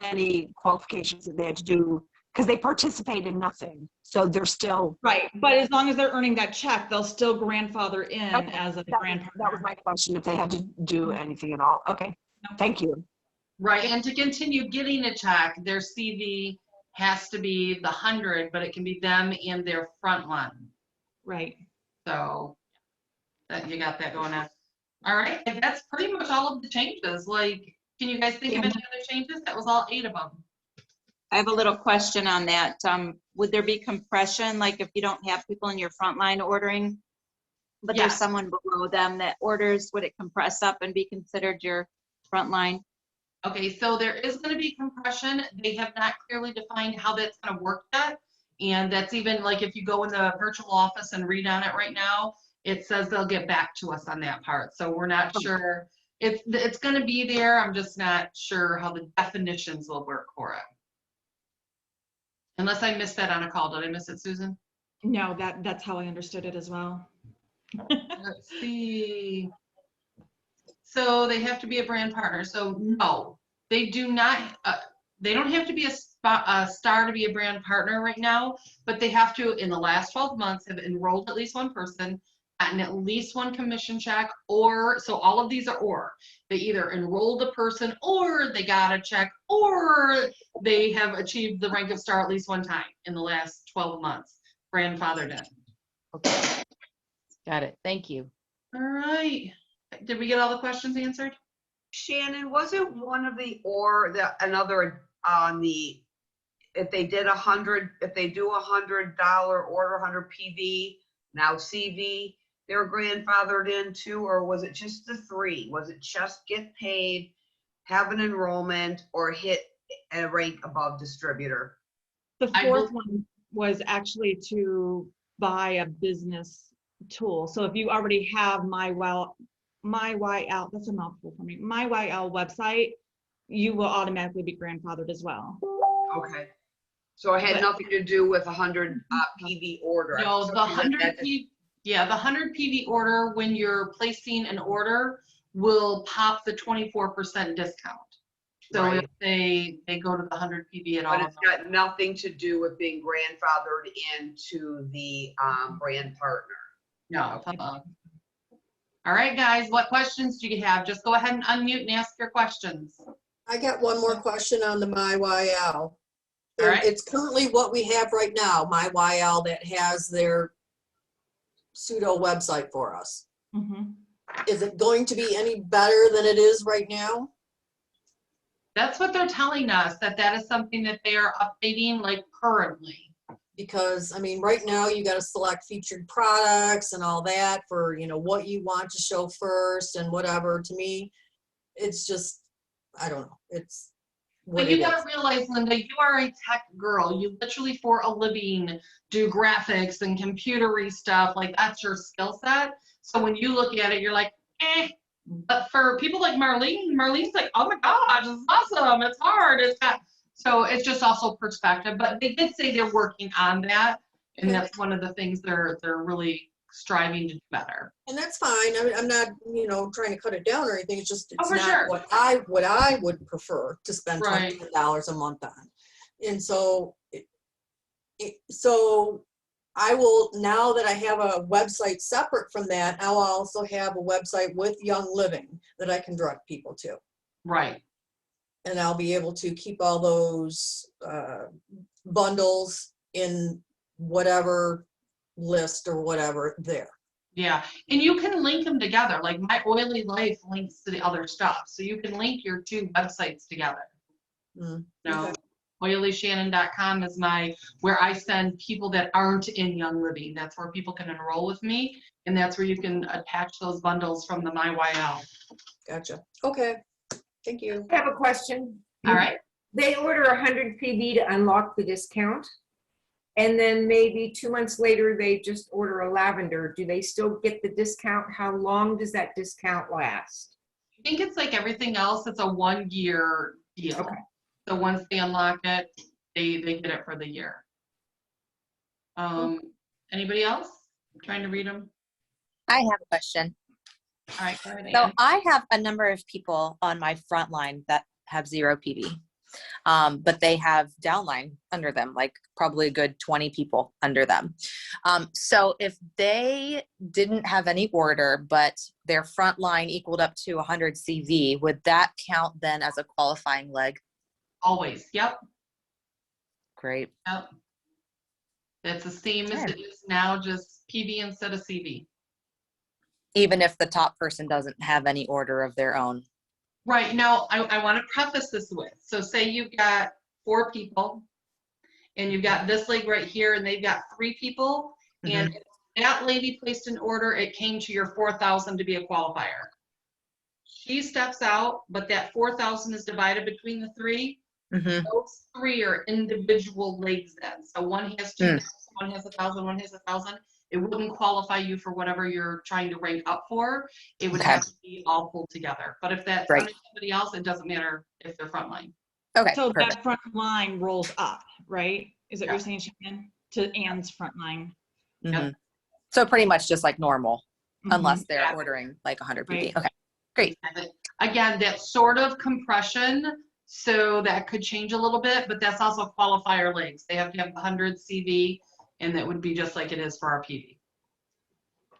Any qualifications that they had to do, because they participate in nothing, so they're still Right, but as long as they're earning that check, they'll still grandfather in okay. as a That brand was partner. my question, if they had to do anything at all. Okay, thank you. Right, and to continue getting a check, their CV has to be the 100, but it can be them and their front line. Right. So that you got that going on. All right, and that's pretty much all of the changes. Like, can you guys think of any other changes? That was all 8 of them. I have a little question on that. Would there be compression, like if you don't have people in your front line ordering, but there's Yes. someone below them that orders, would it compress up and be considered your front line? Okay, so there is going to be compression. They have not clearly defined how that's going to work yet. And that's even like if you go in the virtual office and read on it right now, it says they'll get back to us on that part. So we're not sure. It's going to be there. I'm just not sure how the definitions will work for it. Unless I missed that on a call. Did I miss it, Susan? No, that's how I understood it as well. Let's see. So they have to be a brand partner. So no, they do not. They don't have to be a star to be a brand partner right now, but they have to, in the last 12 months, have enrolled at least one person, gotten at least one commission check, or, so all of these are or. They either enrolled a person, or they got a check, or they have achieved the rank of star at least one time in the last 12 months. Grandfathered in. Okay. Got it. Thank you. All right. Did we get all the questions answered? Shannon, wasn't one of another on the, if they did if they do $100 order, 100 PV, now CV, they're grandfathered in too, or was it just the 3? Was it just get paid, have an enrollment, or hit a rank above distributor? The fourth one was actually to buy a business tool. So if you already have MyYL, that's a mouthful for me, MyYL website, you will automatically be grandfathered as well. Okay. So it had But- nothing to do with 100 PV order. No, the Something 100 that- PV, yeah, the 100 PV order, when you're placing an order, will pop the 24% discount. So Right. if they go to the 100 PV at But all. it's got nothing to do with being grandfathered into the brand partner. No. All right, guys, what questions do you have? Just go ahead and unmute and ask your questions. I got one more question on the MyYL. All right. It's currently what we have right now, MyYL, that has their pseudo website for us. Mhm. Is it going to be any better than it is right now? That's what they're telling us, that is something that they are updating like currently. Because, I mean, right now you got to select featured products and all that for, you know, what you want to show first and whatever. To me, it's just, I don't know. It's what But you it gotta is. realize, Linda, you are a tech girl. You literally for a living do graphics and computery stuff. Like that's your skill set. So when you look at it, you're like, eh. But for people like Marlene's like, oh my gosh, it's awesome. It's hard. So it's just also perspective. But they did say they're working on that. And Okay. that's one of the things they're really striving to do better. And that's fine. I'm not, you know, trying to cut it down or anything. It's just, it's for not sure. what I would prefer to spend Right. $20 a month on. And so, so I will, now that I have a website separate from that, I'll also have a website with Young Living that I can direct people to. Right. And I'll be able to keep all those bundles in whatever list or whatever there. Yeah, and you can link them together. Like My Oily Life links to the other stuff. So you can link your two websites together. Mm, You know, okay. oilyshannon.com is where I send people that aren't in Young Living. That's where people can enroll with me. And that's where you can attach those bundles from the MyYL. Gotcha. Okay. Thank you. I have a question. All right. They order 100 PV to unlock the discount. And then maybe 2 months later, they just order a lavender. Do they still get the discount? How long does that discount last? I think it's like everything else. It's a 1-year deal. Okay. So once they unlock it, they get it for the year. Anybody else? I'm trying to read them. I have a question. All right, go ahead, So Ann. I have a number of people on my front line that have 0 PV, but they have downline under them, like probably a good 20 people under them. So if they didn't have any order, but their front line equaled up to 100 CV, would that count then as a qualifying leg? Always. Yep. Great. Yep. It's the same as Okay. it is now, just PV instead of CV. Even if the top person doesn't have any order of their own. Right. Now, I want to preface this with, so say you've got 4 people and you've got this leg right here and they've got 3 people. And if that lady placed an order, it came to your 4,000 to be a qualifier. She steps out, but that 4,000 is divided between the 3. Mm-hmm. Those 3 are individual legs then. So one has 2,000, one has 1,000, one has 1,000. It wouldn't qualify you for whatever you're trying to rank up for. It would Okay. have to be all pulled together. But if that's Right. under somebody else, it doesn't matter if they're frontline. Okay. So Perfect. that front line rolls up, right? Is that what Yeah. you're saying, Shannon? To Ann's front line. Mhm. So pretty much just like normal, Mhm. unless they're Yeah. ordering like 100 Right. PV. Okay. Great. Again, that's sort of compression, so that could change a little bit, but that's also qualifier legs. They have to have 100 CV, and that would be just like it is for our PV.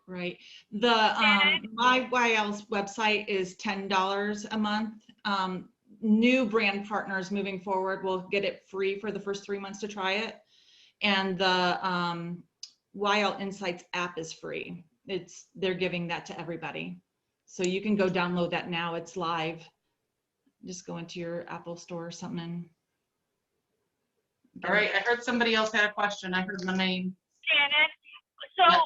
Right. The MyYL's website is $10 a month. New brand partners moving forward will get it free for the first 3 months to try it. And the YL Insights app is free. They're giving that to everybody. So you can go download that now. It's live. Just go into your Apple store or something. All right, I heard somebody else had a question. I heard my name. Shannon, so Yeah.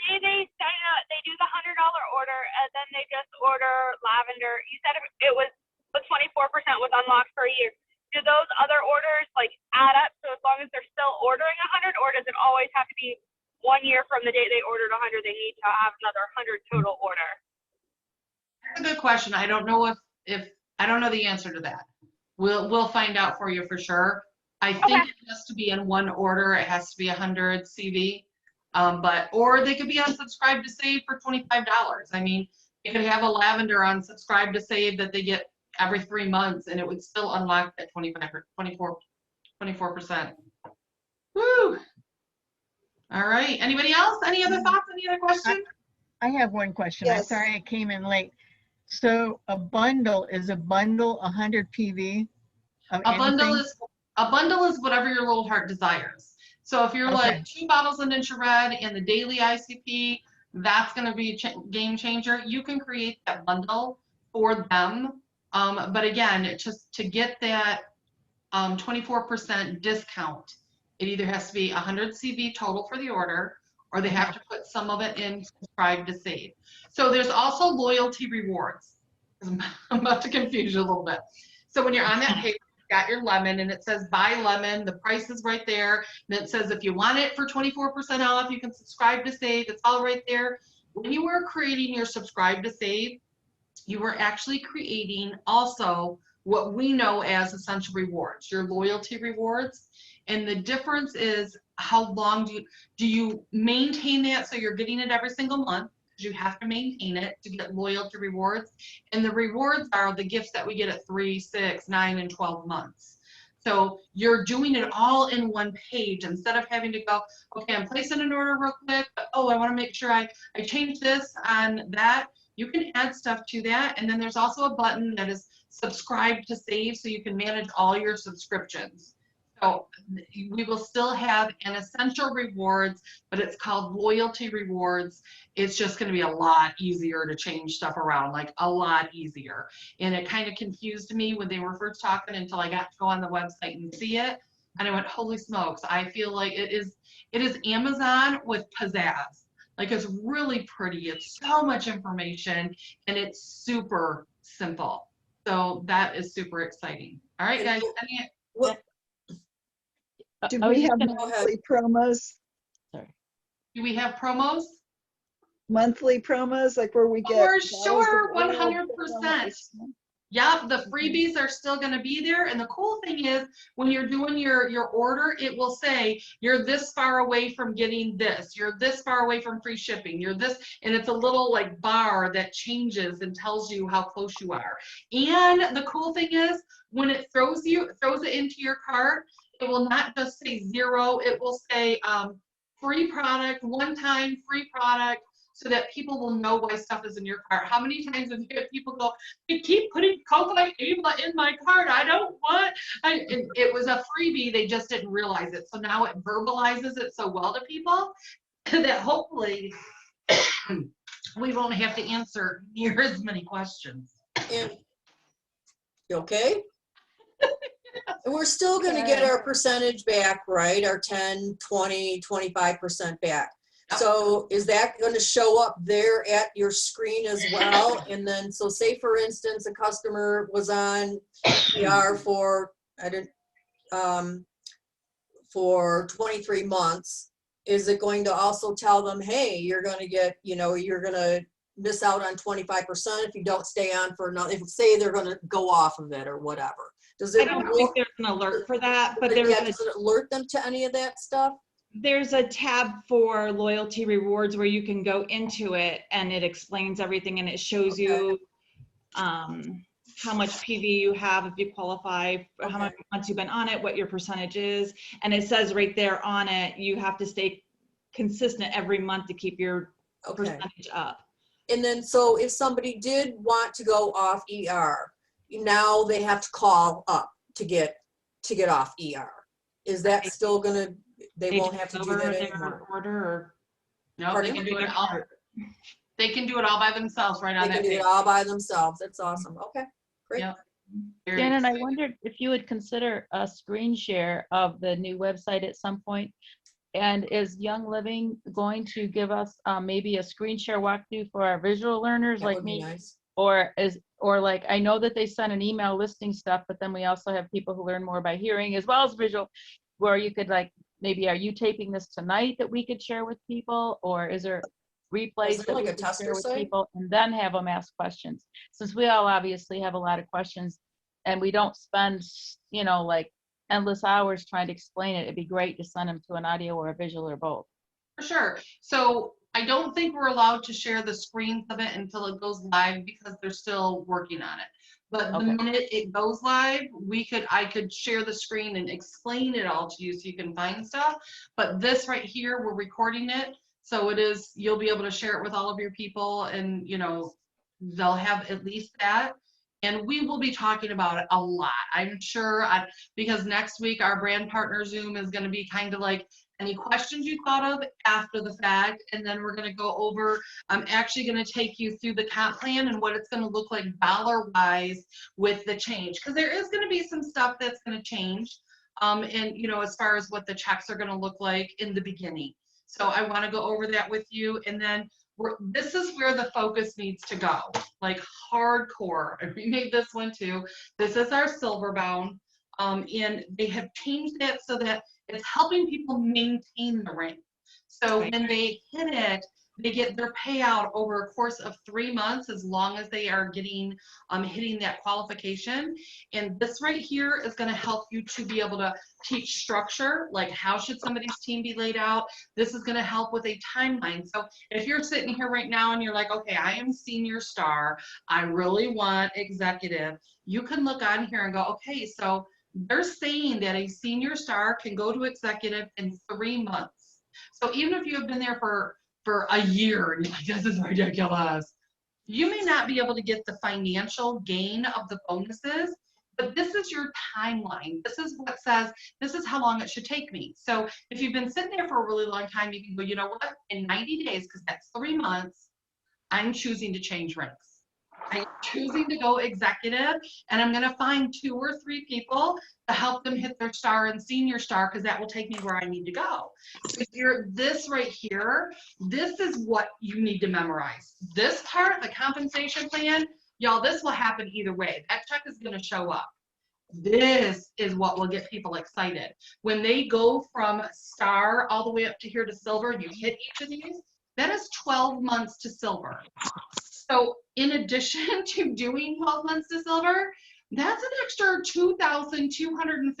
say they sign up, they do the $100 order, and then they just order lavender. You said it was 24% was unlocked for a year. Do those other orders like add up? So as long as they're still ordering 100, or does it always have to be 1 year from the date they ordered 100? They need to have another 100 total order. That's a good question. I don't know if I don't know the answer to that. We'll find out for you for sure. I think it has to be in one order. It has to be 100 CV. Or they could be on subscribe to save for $25. I mean, you could have a lavender on subscribe to save that they get every 3 months, and it would still unlock that 25 or 24%. Woo! All right. Anybody else? Any other thoughts? Any other questions? I have one question. I'm Yes. sorry I came in late. So a bundle, is a bundle 100 PV of A bundle anything? is whatever your little heart desires. So if you're like 2 bottles of Red and the daily ICP, that's going to be a game changer. You can create that bundle for them. But again, just to get that 24% discount, it either has to be 100 CV total for the order, or they have to put some of it in subscribe to save. So there's also loyalty rewards. I'm about to confuse you a little bit. So when you're on that page, you've got your lemon and it says buy lemon, the price is right there. And it says if you want it for 24% off, you can subscribe to save. It's all right there. When you were creating your subscribe to save, you were actually creating also what we know as essential rewards, your loyalty rewards. And the difference is how long do you maintain that so you're getting it every single month, because you have to maintain it to get loyalty rewards. And the rewards are the gifts that we get at 3, 6, 9, and 12 months. So you're doing it all in one page instead of having to go, okay, I'm placing an order real quick, but oh, I want to make sure I change this on that. You can add stuff to that. And then there's also a button that is subscribe to save, so you can manage all your subscriptions. So we will still have an essential rewards, but it's called loyalty rewards. It's just going to be a lot easier to change stuff around, like a lot easier. And it kind of confused me when they were first talking until I got to go on the website and see it. And I went, holy smokes, I feel like it is Amazon with pizzazz. Like, it's really pretty. It's so much information and it's super simple. So that is super exciting. All right, guys. Do we have monthly promos? Sorry. Do we have promos? Monthly promos, like where we get? For sure, 100%. Yep, the freebies are still going to be there. And the cool thing is, when you're doing your order, it will say you're this far away from getting this. You're this far away from free shipping. You're this, and it's a little like bar that changes and tells you how close you are. And the cool thing is, when it throws it into your cart, it will not just say 0. It will say free product, one-time free product, so that people will know why stuff is in your cart. How many times have you had people go, they keep putting Coca Ava in my cart, I don't want, and it was a freebie, they just didn't realize it. So now it verbalizes it so well to people that hopefully we won't have to answer near as many questions. And, you okay? And we're still going to get our percentage back, right? Our 10, 20, 25% back. So is that going to show up there at your screen as well? And then, so say for instance, a customer was on PR for, for 23 months. Is it going to also tell them, hey, you're going to get, you're going to miss out on 25% if you don't stay on for another, if say they're going to go off of it or whatever? Does it? I don't think there's an alert for that, but does it alert them to any of that stuff? There's a tab for loyalty rewards where you can go into it and it explains everything and it shows you how much PV you have if you qualify, how much months you've been on it, what your percentage is. And it says right there on it, you have to stay consistent every month to keep your percentage up. And then, so if somebody did want to go off ER, now they have to call up to get off ER. Is that still gonna, they won't have to do that anymore? No, they can do it all. They can do it all by themselves right on that page. They can do it all by themselves. That's awesome. Okay, great. Yep. Shannon, I wondered if you would consider a screen share of the new website at some point. And is Young Living going to give us maybe a screen share walkthrough for our visual learners like me? Nice. Or like, I know that they send an email listing stuff, but then we also have people who learn more by hearing as well as visual, where you could like, maybe are you taping this tonight that we could share with people, or is there replays that like we a could tester share with site? people and then have them ask questions? Since we all obviously have a lot of questions and we don't spend, like endless hours trying to explain it, it'd be great to send them to an audio or a visual or both. For sure. So I don't think we're allowed to share the screens of it until it goes live because they're still working on it. But the Okay. minute it goes live, I could share the screen and explain it all to you so you can find stuff. But this right here, we're recording it. So you'll be able to share it with all of your people, and they'll have at least that. And we will be talking about it a lot. I'm sure because next week our brand partner Zoom is going to be kind of like any questions you thought of after the fact, and then we're going to go over, I'm actually going to take you through the comp plan and what it's going to look like dollar wise with the change, because there is going to be some stuff that's going to change, and as far as what the checks are going to look like in the beginning. So I want to go over that with you, and then this is where the focus needs to go, like hardcore. And we made this one too. This is our silver bound, and they have changed it so that it's helping people maintain the rank. So when they hit it, they get their payout over a course of 3 months, as long as they are getting hitting that qualification. And this right here is going to help you to be able to teach structure, like how should somebody's team be laid out. This is going to help with a timeline. So if you're sitting here right now and you're like, okay, I am senior star, I really want executive, you can look on here and go, okay, so they're saying that a senior star can go to executive in 3 months. So even if you have been there for a year and you're like, this is ridiculous, you may not be able to get the financial gain of the bonuses, but this is your timeline. This is what says, this is how long it should take me. So if you've been sitting there for a really long time, you can go, you know what, in 90 days, because that's 3 months, I'm choosing to change ranks. I'm choosing to go executive, and I'm going to find 2 or 3 people to help them hit their star and senior star, because that will take me where I need to go. So this right here, this is what you need to memorize. This part, the compensation plan, y'all, this will happen either way. That check is going to show up. This is what will get people excited. When they go from star all the way up to here to silver, and you hit each of these, that is 12 months to silver. So in addition to doing 12 months to silver, that's an extra $2,250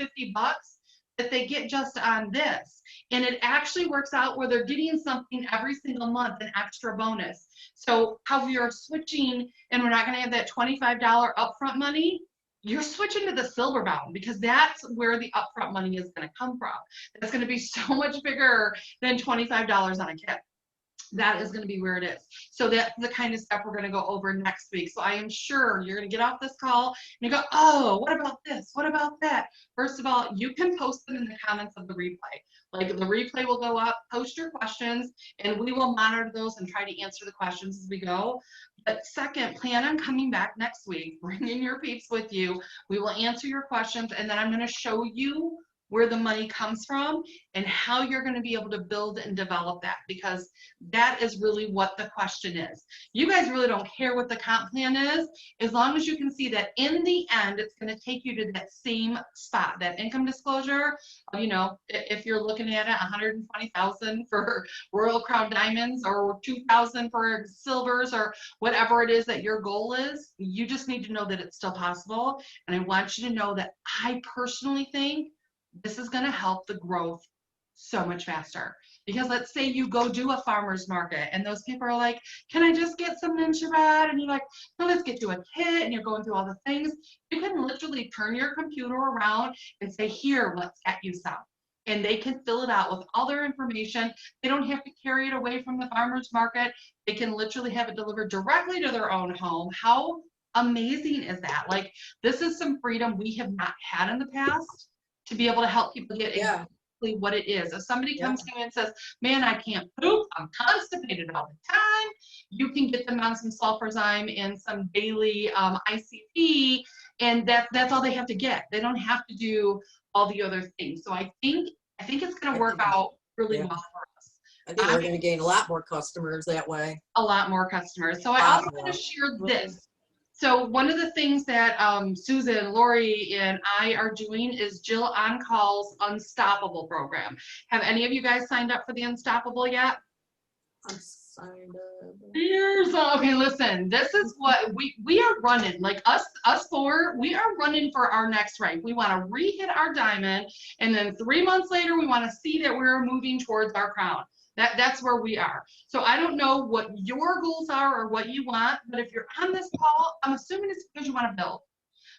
that they get just on this. And it actually works out where they're getting something every single month, an extra bonus. So how you're switching, and we're not going to have that $25 upfront money, you're switching to the silver bound, because that's where the upfront money is going to come from. That's going to be so much bigger than $25 on a kit. That is going to be where it is. So that's the kind of stuff we're going to go over next week. So I am sure you're going to get off this call and you go, oh, what about this? What about that? First of all, you can post them in the comments of the replay. Like, the replay will go up, post your questions, and we will monitor those and try to answer the questions as we go. But second, plan on coming back next week, bringing your peeps with you. We will answer your questions, and then I'm going to show you where the money comes from and how you're going to be able to build and develop that, because that is really what the question is. You guys really don't care what the comp plan is, as long as you can see that in the end, it's going to take you to that same spot, that income disclosure. If you're looking at it, 120,000 for Royal Crown Diamonds or 2,000 for silvers or whatever it is that your goal is, you just need to know that it's still possible. And I want you to know that I personally think this is going to help the growth so much faster. Because let's say you go do a farmer's market and those people are like, can I just get some Ninja, and you're like, no, let's get you a kit, and you're going through all the things. You can literally turn your computer around and say, here, let's get you some. And they can fill it out with all their information. They don't have to carry it away from the farmer's market. They can literally have it delivered directly to their own home. How amazing is that? Like, this is some freedom we have not had in the past, to be able to help people get exactly what it is. If somebody comes to me and says, man, I can't poop, I'm constipated all the time, you can get them on some sulfurzyme and some daily ICP, and that's all they have to get. They don't have to do all the other things. So I think it's going to work out really well for us. I think we're going to gain a lot more customers that way. A lot more customers. So I also want to share this. So one of the things that Susan, Lori, and I are doing is Jill On Call's Unstoppable program. Have any of you guys signed up for the Unstoppable yet? signed up. Here's okay, listen, this is what we are running, like us four, we are running for our next rank. We want to re-hit our diamond, and then 3 months later we want to see that we're moving towards our crown. That's where we are. So I don't know what your goals are or what you want, but if you're on this call, I'm assuming it's because you want to build.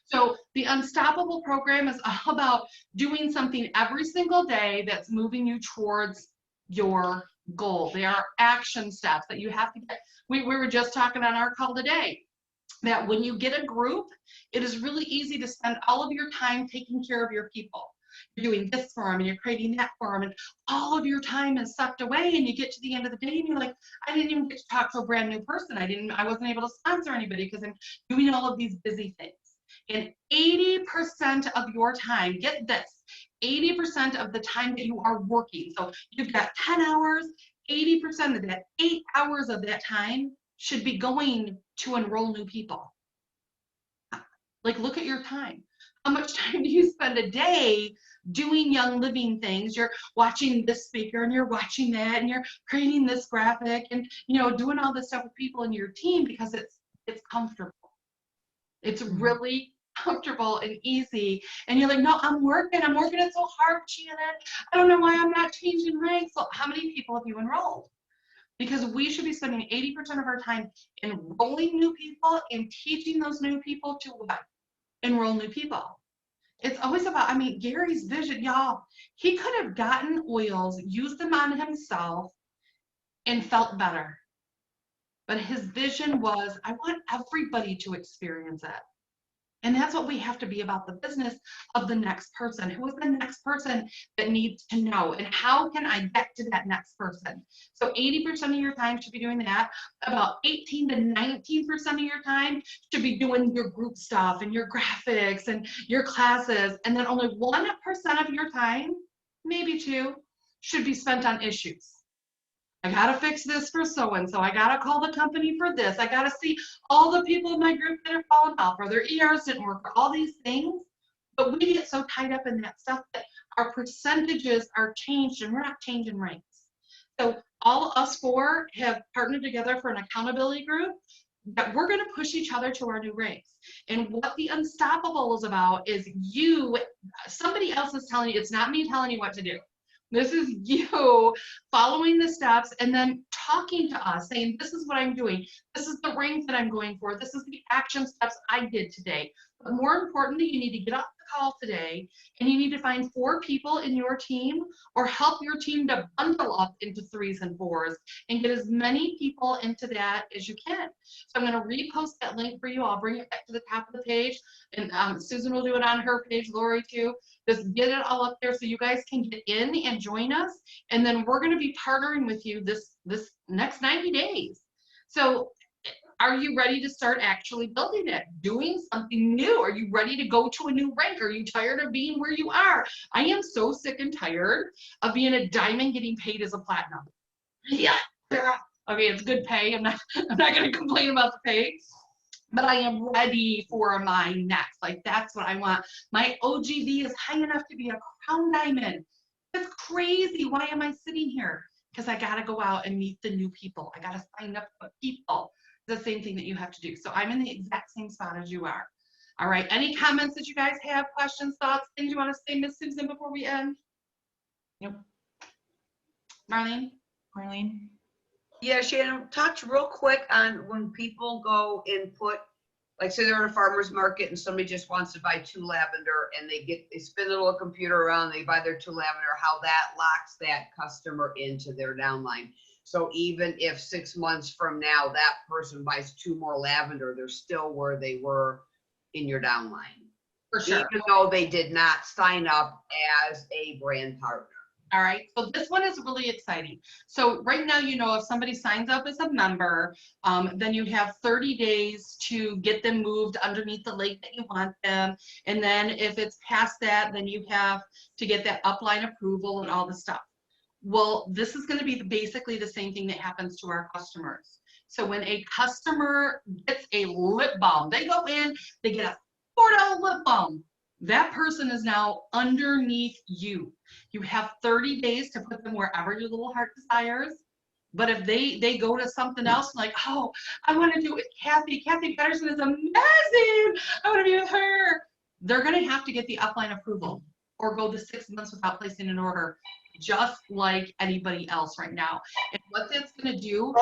So the Unstoppable program is all about doing something every single day that's moving you towards your goal. There are action steps that you have to get. We were just talking on our call today that when you get a group, it is really easy to spend all of your time taking care of your people. You're doing this for them and you're creating that for them, and all of your time is sucked away, and you get to the end of the day and you're like, I didn't even get to talk to a brand new person. I wasn't able to sponsor anybody because I'm doing all of these busy things. And 80% of your time, get this, 80% of the time that you are working, so you've got 10 hours, 80% of that, 8 hours of that time should be going to enroll new people. Like, look at your time. How much time do you spend a day doing Young Living things? You're watching this speaker and you're watching that and you're creating this graphic and, you know, doing all this stuff with people in your team because it's comfortable. It's really comfortable and easy. And you're like, no, I'm working it so hard, Shannon. I don't know why I'm not changing ranks. So how many people have you enrolled? Because we should be spending 80% of our time enrolling new people and teaching those new people to what? Enroll new people. It's always about, I mean, Gary's vision, y'all, he could have gotten oils, used them on himself, and felt better. But his vision was, I want everybody to experience it. And that's what we have to be about the business of the next person. Who is the next person that needs to know? And how can I get to that next person? So 80% of your time should be doing that. About 18 to 19% of your time should be doing your group stuff and your graphics and your classes. And then only 1% of your time, maybe 2, should be spent on issues. I gotta fix this for so-and-so. I gotta call the company for this. I gotta see all the people in my group that are falling off or their ERs didn't work or all these things. But we get so tied up in that stuff that our percentages are changed and we're not changing ranks. So all us 4 have partnered together for an accountability group that we're gonna push each other to our new ranks. And what the Unstoppable is about is somebody else is telling you, it's not me telling you what to do. This is you following the steps and then talking to us, saying, this is what I'm doing. This is the rank that I'm going for. This is the action steps I did today. But more importantly, you need to get off the call today and you need to find 4 people in your team or help your team to bundle up into 3s and 4s and get as many people into that as you can. So I'm going to repost that link for you. I'll bring it back to the top of the page, and Susan will do it on her page, Lori too. Just get it all up there so you guys can get in and join us. And then we're going to be partnering with you this next 90 days. So are you ready to start actually building it, doing something new? Are you ready to go to a new rank? Are you tired of being where you are? I am so sick and tired of being a diamond getting paid as a platinum. Yeah. Okay, it's good pay. I'm not going to complain about the pay. But I am ready for my next. Like, that's what I want. My OGV is high enough to be a crown diamond. That's crazy. Why am I sitting here? Because I got to go out and meet the new people. I got to sign up with people. The same thing that you have to do. So I'm in the exact same spot as you are. All right. Any comments that you guys have, questions, thoughts, things you want to say, Miss Susan, before we end? Nope. Marlene? Yeah, Shannon, touch real quick on when people go and put, like say they're in a farmer's market and somebody just wants to buy 2 lavender and they spin a little computer around, they buy their 2 lavender, how that locks that customer into their downline. So even if 6 months from now, that person buys 2 more lavender, they're still where they were in your downline. For sure. Even though they did not sign up as a brand partner. All right, so this one is really exciting. So right now, you know, if somebody signs up as a member, then you have 30 days to get them moved underneath the lake that you want them. And then if it's past that, then you have to get that upline approval and all the stuff. Well, this is going to be basically the same thing that happens to our customers. So when a customer gets a lip balm, they go in, they get a $4 lip balm. That person is now underneath you. You have 30 days to put them wherever your little heart desires. But if they go to something else, like, oh, I want to do it with Kathy. Kathy Patterson is amazing. I want to be with her. They're going to have to get the upline approval or go the 6 months without placing an order, just like anybody else right now. And what that's going to do,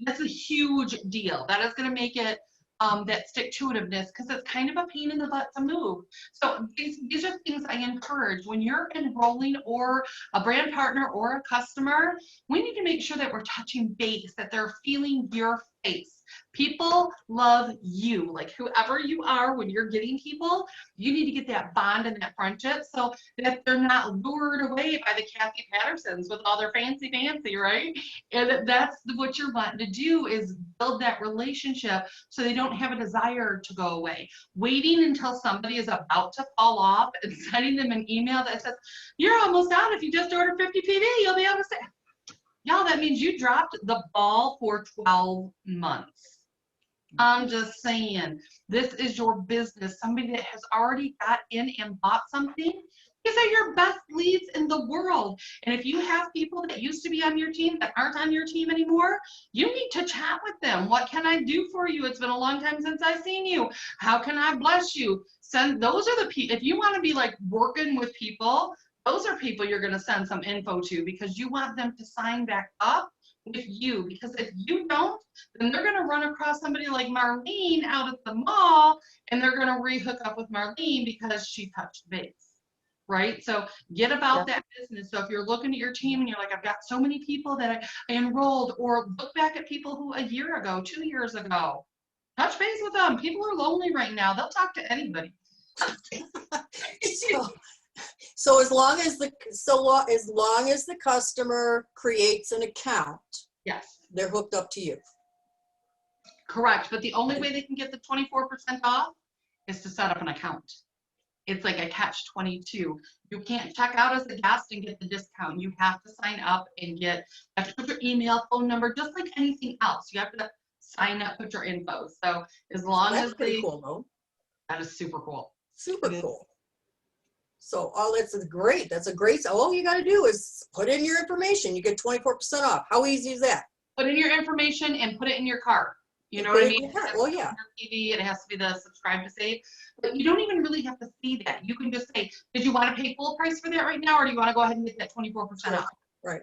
that's a huge deal. That is going to make it that stick-to-itiveness, because it's kind of a pain in the butt to move. So these are things I encourage when you're enrolling or a brand partner or a customer. We need to make sure that we're touching base, that they're feeling your face. People love you, like whoever you are. When you're getting people, you need to get that bond and that friendship so that they're not lured away by the Kathy Pattersons with all their fancy, right? And that's what you're wanting to do, is build that relationship so they don't have a desire to go away. Waiting until somebody is about to fall off and sending them an email that says, you're almost out. If you just order 50 PV, you'll be able to say, y'all, that means you dropped the ball for 12 months. I'm just saying, this is your business. Somebody that has already got in and bought something, these are your best leads in the world. And if you have people that used to be on your team that aren't on your team anymore, you need to chat with them. What can I do for you? It's been a long time since I've seen you. How can I bless you? Those are the people. If you want to be like working with people, those are people you're going to send some info to, because you want them to sign back up with you. Because if you don't, then they're going to run across somebody like Marlene out at the mall, and they're going to re-hook up with Marlene because she touched base, right? So get about that business. So if you're looking at your team and you're like, I've got so many people that I enrolled, or look back at people who a year ago, 2 years ago, touch base with them. People are lonely right now. They'll talk to anybody. So as long as the customer creates an account, yes, they're hooked up to you. Correct. But the only way they can get the 24% off is to set up an account. It's like a catch-22. You can't check out as a guest and get the discount. You have to sign up and you have to put your email, phone number, just like anything else. You have to sign up, put your info. So as long as pretty cool, though. That is super cool. Super cool. So that's great. That's a great. All you got to do is put in your information. You get 24% off. How easy is that? Put in your information and put it in your cart. You know what I mean? Well, yeah. TV, it has to be the subscribe to save. But you don't even really have to see that. You can just say, did you want to pay full price for that right now, or do you want to go ahead and get that 24% off? Right.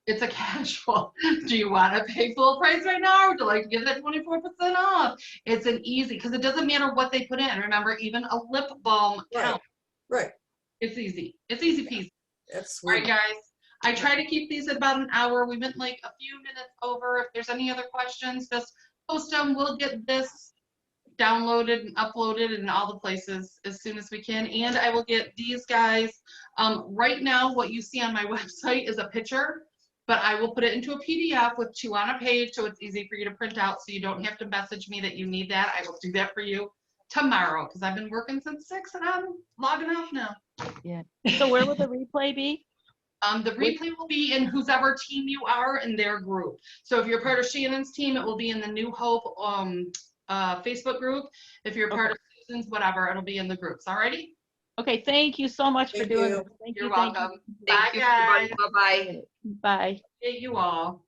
It's a casual. Do you want to pay full price right now, or would you like to get that 24% off? It's an easy, because it doesn't matter what they put in. Remember, even a lip balm counts. Right. It's easy. It's easy peasy. That's sweet. All right, guys. I try to keep these at about an hour. We went like a few minutes over. If there's any other questions, just post them. We'll get this downloaded and uploaded in all the places as soon as we can. And I will get these guys. Right now, what you see on my website is a picture, but I will put it into a PDF with 2 on a page, so it's easy for you to print out, so you don't have to message me that you need that. I will do that for you tomorrow, because I've been working since 6 and I'm logging off now. Yeah. So where will the replay be? The replay will be in whoever team you are in their group. So if you're part of Shannon's team, it will be in the New Hope Facebook group. If you're part of Susan's, whatever, it'll be in the groups. Alrighty? Okay, thank you so much for doing this. You're welcome. Thank you, everybody. Bye-bye. Bye. Thank you all.